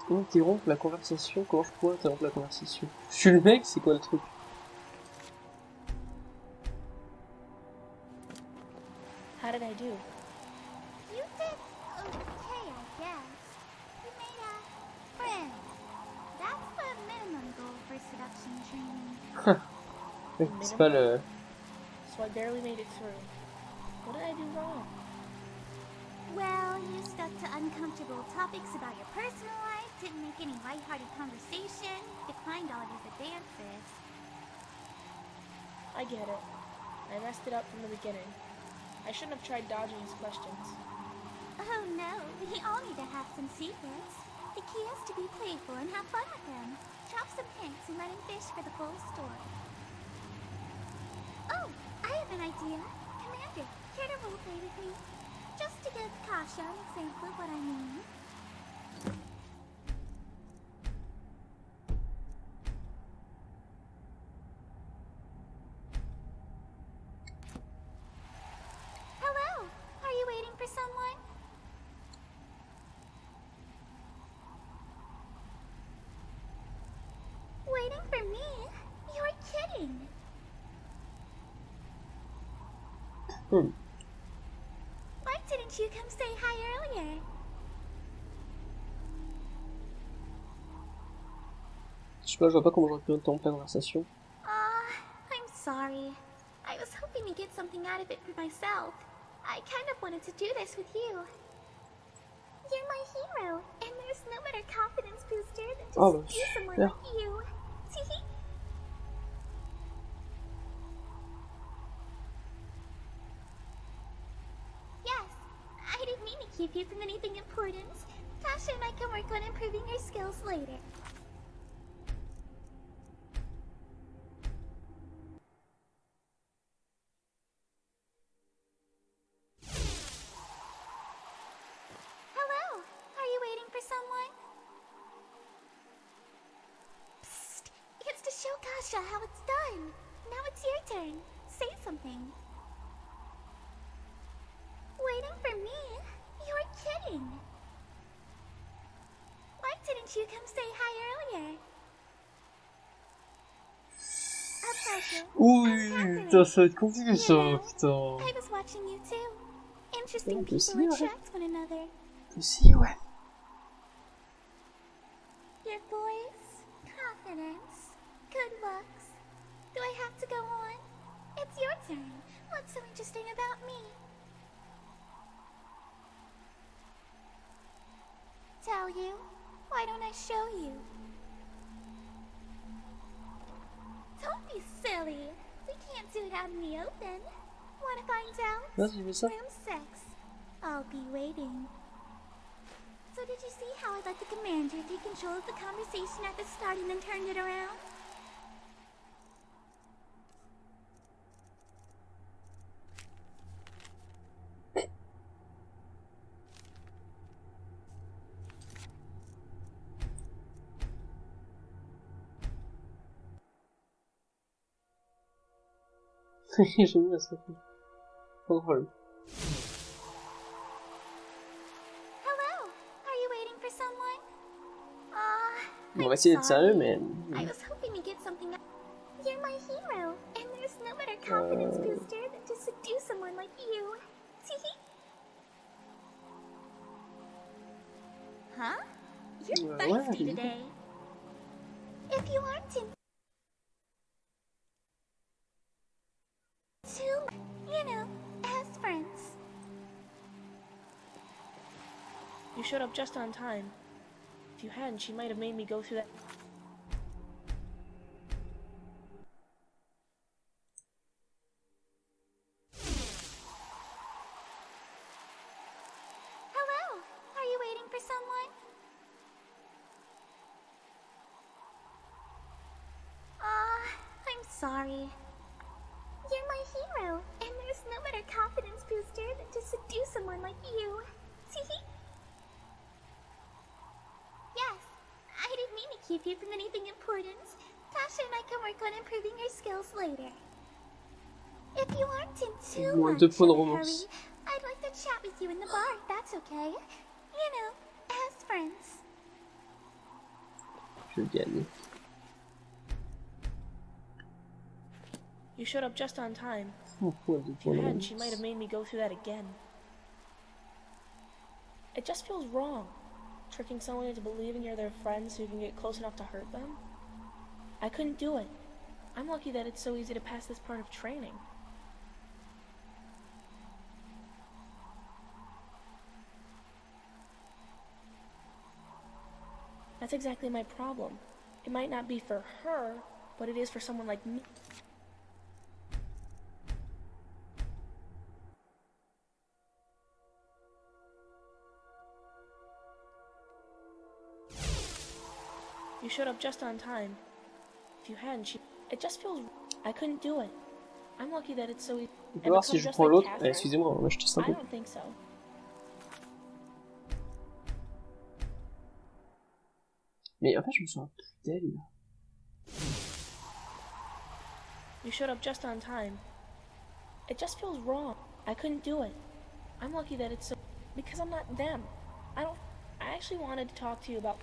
Interrompre la conversation, comment je pourrais interrompre la conversation? Je suis le mec, c'est quoi le truc? How did I do? You did okay, I guess. You made a friend. That's the minimum goal for seduction training. C'est pas le... So I barely made it through. What did I do wrong? Well, you stuck to uncomfortable topics about your personal life, didn't make any lighthearted conversation, declined all of his advances. I get it. I messed it up from the beginning. I shouldn't have tried dodging his questions. Oh no, we all need to have some secrets. The key is to be playful and have fun with him. Drop some hints and let him fish for the full story. Oh, I have an idea. Commander, care to roleplay with me? Just to give Kasha an example of what I mean. Hello, are you waiting for someone? Waiting for me? You're kidding. Why didn't you come say hi earlier? Je sais pas, je vois pas comment j'aurais pu interrompre la conversation. I'm sorry. I was hoping to get something out of it for myself. I kind of wanted to do this with you. You're my hero, and there's no better confidence booster than to see someone like you. Yes, I didn't mean to keep you from anything important. Tasha and I can work on improving her skills later. Hello, are you waiting for someone? Psst, it's to show Tasha how it's done. Now it's your turn. Say something. Waiting for me? You're kidding. Why didn't you come say hi earlier? A pleasure. Oui, putain, ça va être compliqué ça, putain. I was watching you too. Interesting people attract one another. Si, ouais. Your voice, confidence, good looks. Do I have to go on? It's your turn. What's so interesting about me? Tell you? Why don't I show you? Don't be silly. We can't do it out in the open. Wanna find out? Vas-y, fais ça. Room 6. I'll be waiting. So did you see how I let the commander take control of the conversation at the start and then turned it around? J'aime bien ça. Trop drôle. Hello, are you waiting for someone? On va essayer d'être sérieux, mais... I was hoping to get something out. You're my hero, and there's no better confidence booster than to seduce someone like you. Huh? You're feisty today. If you aren't in... you know, as friends. You showed up just on time. If you hadn't, she might have made me go through that. Hello, are you waiting for someone? I'm sorry. You're my hero, and there's no better confidence booster than to seduce someone like you. Yes, I didn't mean to keep you from anything important. Tasha and I can work on improving your skills later. If you aren't in too much of a hurry, I'd like to chat with you in the bar if that's okay. You know, as friends. Je gagne. You showed up just on time. If you hadn't, she might have made me go through that again. It just feels wrong, tricking someone into believing you're their friend so you can get close enough to hurt them. I couldn't do it. I'm lucky that it's so easy to pass this part of training. That's exactly my problem. It might not be for her, but it is for someone like me. You showed up just on time. If you hadn't, it just feels... I couldn't do it. I'm lucky that it's so easy. On peut voir si je prends l'autre. Excusez-moi, on va jeter ça un peu. I don't think so. Mais en fait, je me souviens plus d'elle. You showed up just on time. It just feels wrong. I couldn't do it. I'm lucky that it's so... Because I'm not them. I actually wanted to talk to you about...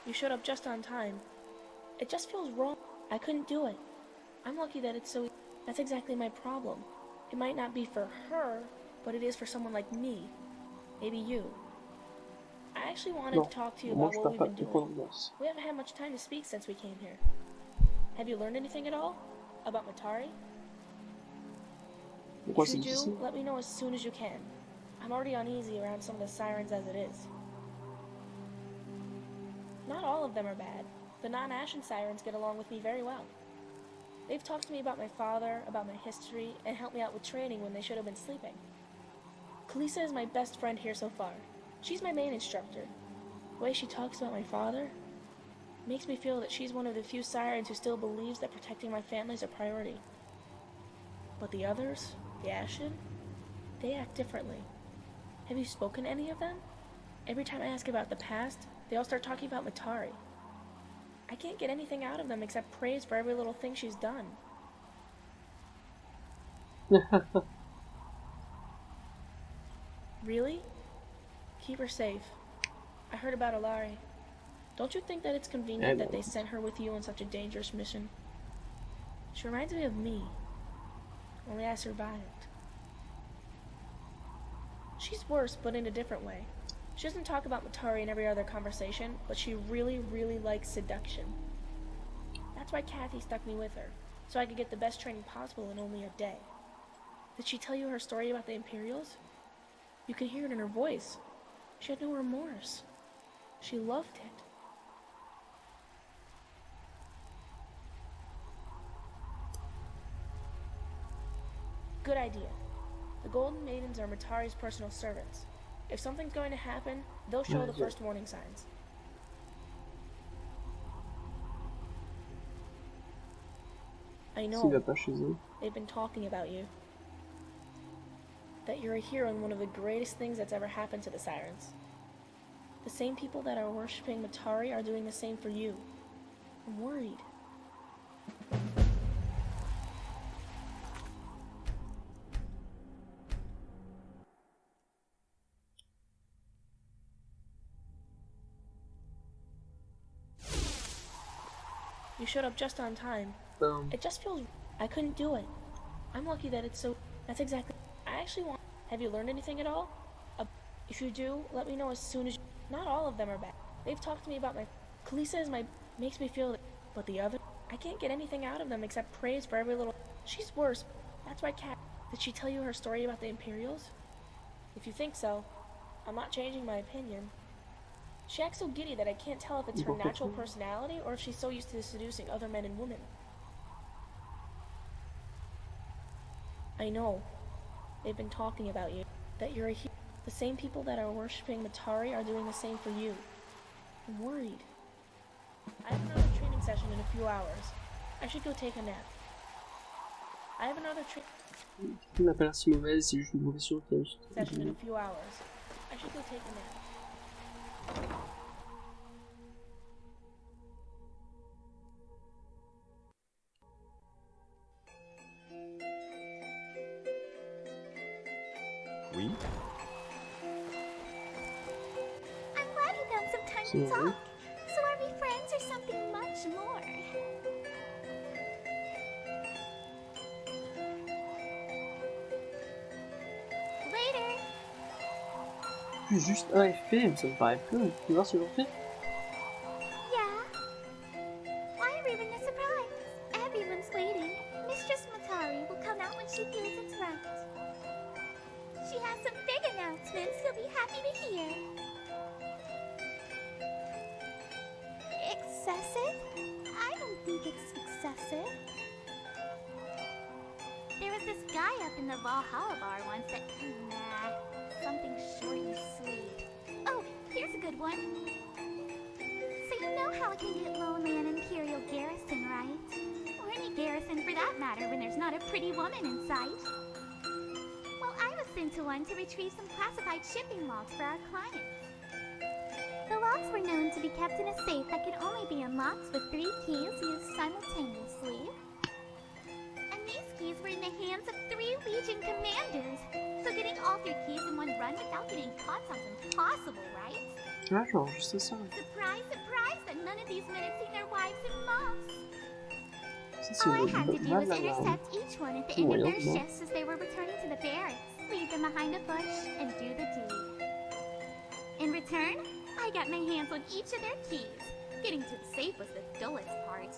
You showed up just on time. It just feels wrong. I couldn't do it. I'm lucky that it's so... That's exactly my problem. It might not be for her, but it is for someone like me. Maybe you. I actually wanted to talk to you about what we've been doing. We haven't had much time to speak since we came here. Have you learned anything at all? About Matari? If you do, let me know as soon as you can. I'm already uneasy around some of the sirens as it is. Not all of them are bad. The non-Ashen sirens get along with me very well. They've talked to me about my father, about my history, and helped me out with training when they should have been sleeping. Kalisa is my best friend here so far. She's my main instructor. The way she talks about my father makes me feel that she's one of the few sirens who still believes that protecting my family is a priority. But the others, the Ashen, they act differently. Have you spoken to any of them? Every time I ask about the past, they all start talking about Matari. I can't get anything out of them except praise for every little thing she's done. Really? Keep her safe. I heard about Alari. Don't you think that it's convenient that they sent her with you on such a dangerous mission? She reminds me of me. Only I survived. She's worse, but in a different way. She doesn't talk about Matari in every other conversation, but she really, really likes seduction. That's why Kathy stuck me with her, so I could get the best training possible in only a day. Did she tell you her story about the Imperials? You could hear it in her voice. She had no remorse. She loved it. Good idea. The Golden Maidens are Matari's personal servants. If something's going to happen, they'll show the first warning signs. I know. They've been talking about you. That you're a hero and one of the greatest things that's ever happened to the Sirens. The same people that are worshipping Matari are doing the same for you. I'm worried. You showed up just on time. It just feels... I couldn't do it. I'm lucky that it's so... That's exactly... I actually want... Have you learned anything at all? If you do, let me know as soon as... Not all of them are bad. They've talked to me about my... Kalisa is my... Makes me feel that... But the other... I can't get anything out of them except praise for every little... She's worse. That's why Kat... Did she tell you her story about the Imperials? If you think so, I'm not changing my opinion. She acts so giddy that I can't tell if it's her natural personality or if she's so used to seducing other men and women. I know. They've been talking about you. That you're a hero. The same people that are worshipping Matari are doing the same for you. I'm worried. I have another training session in a few hours. I should go take a nap. I have another training session in a few hours. I should go take a nap. Oui? I'm glad you found some time to talk. So are we friends or something much more? Later. Juste un FP, ça me paraît peu. Tu veux voir si j'en fais? Yeah. Why are we even this surprise? Everyone's waiting. Mistress Matari will come out when she feels it's right. She has some big announcements you'll be happy to hear. Excessive? I don't think it's excessive. There was this guy up in the Valhalla bar once that... Nah, something short and sweet. Oh, here's a good one. So you know how it can get lonely in Imperial Garrison, right? Or any garrison for that matter when there's not a pretty woman in sight. Well, I was sent to one to retrieve some classified shipping logs for our clients. The logs were known to be kept in a safe that could only be unlocked with 3 keys used simultaneously. And these keys were in the hands of 3 Legion commanders. So getting all 3 keys in one run without getting caught sounds impossible, right? D'accord, juste ça. Surprise, surprise, that none of these men had seen their wives in months. Ça, All I had to do was intercept each one at the end of their shifts as they were returning to the barracks, leave them behind a bush, and do the deed. In return, I got my hands on each of their keys. Getting to the safe was the dullest part.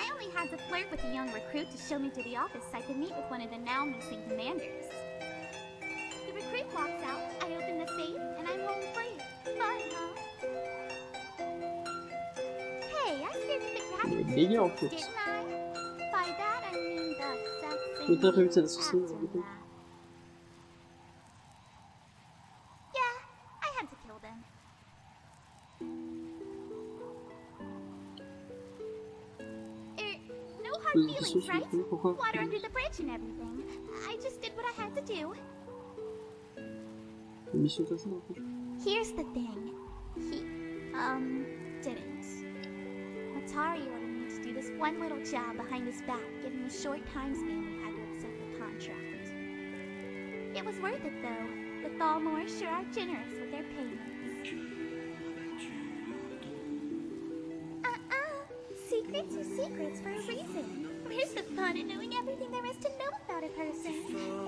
I only had to flirt with a young recruit to show me to the office so I could meet with one of the now missing commanders. The recruit walks out, I open the safe, and I'm home free. Fun, huh? Hey, I scared you the graduates, didn't I? Le temps prévu de cette associée. Yeah, I had to kill them. No hard feelings, right? Water under the bridge and everything. I just did what I had to do. Here's the thing. He, didn't. Atari ordered me to do this one little job behind his back, given the short time span we had to accept the contract. It was worth it, though. The Thalmors sure are generous with their payments. Secrets are secrets for a reason. Where's the fun in knowing everything there is to know about a person?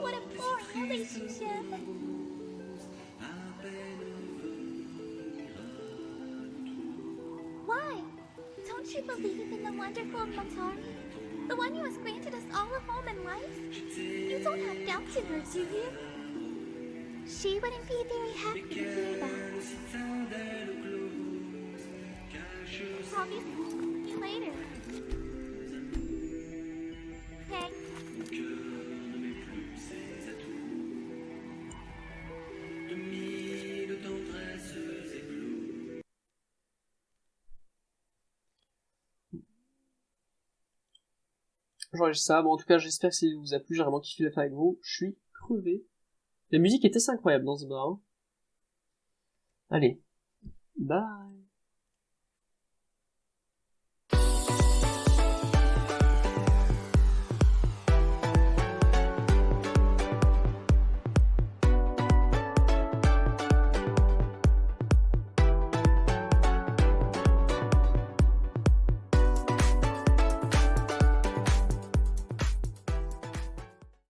What a boring relationship. Why? Don't you believe in the wonderful Matari? The one who has granted us all a home and life? You don't have doubts in her, do you? She wouldn't be very happy to hear that. I'll be seeing you later. Okay. J'enregistre ça. Bon, en tout cas, j'espère que ça vous a plu. J'ai vraiment kiffé le faire avec vous. Je suis crevé. La musique était assez incroyable dans ce bar. Allez. Bye.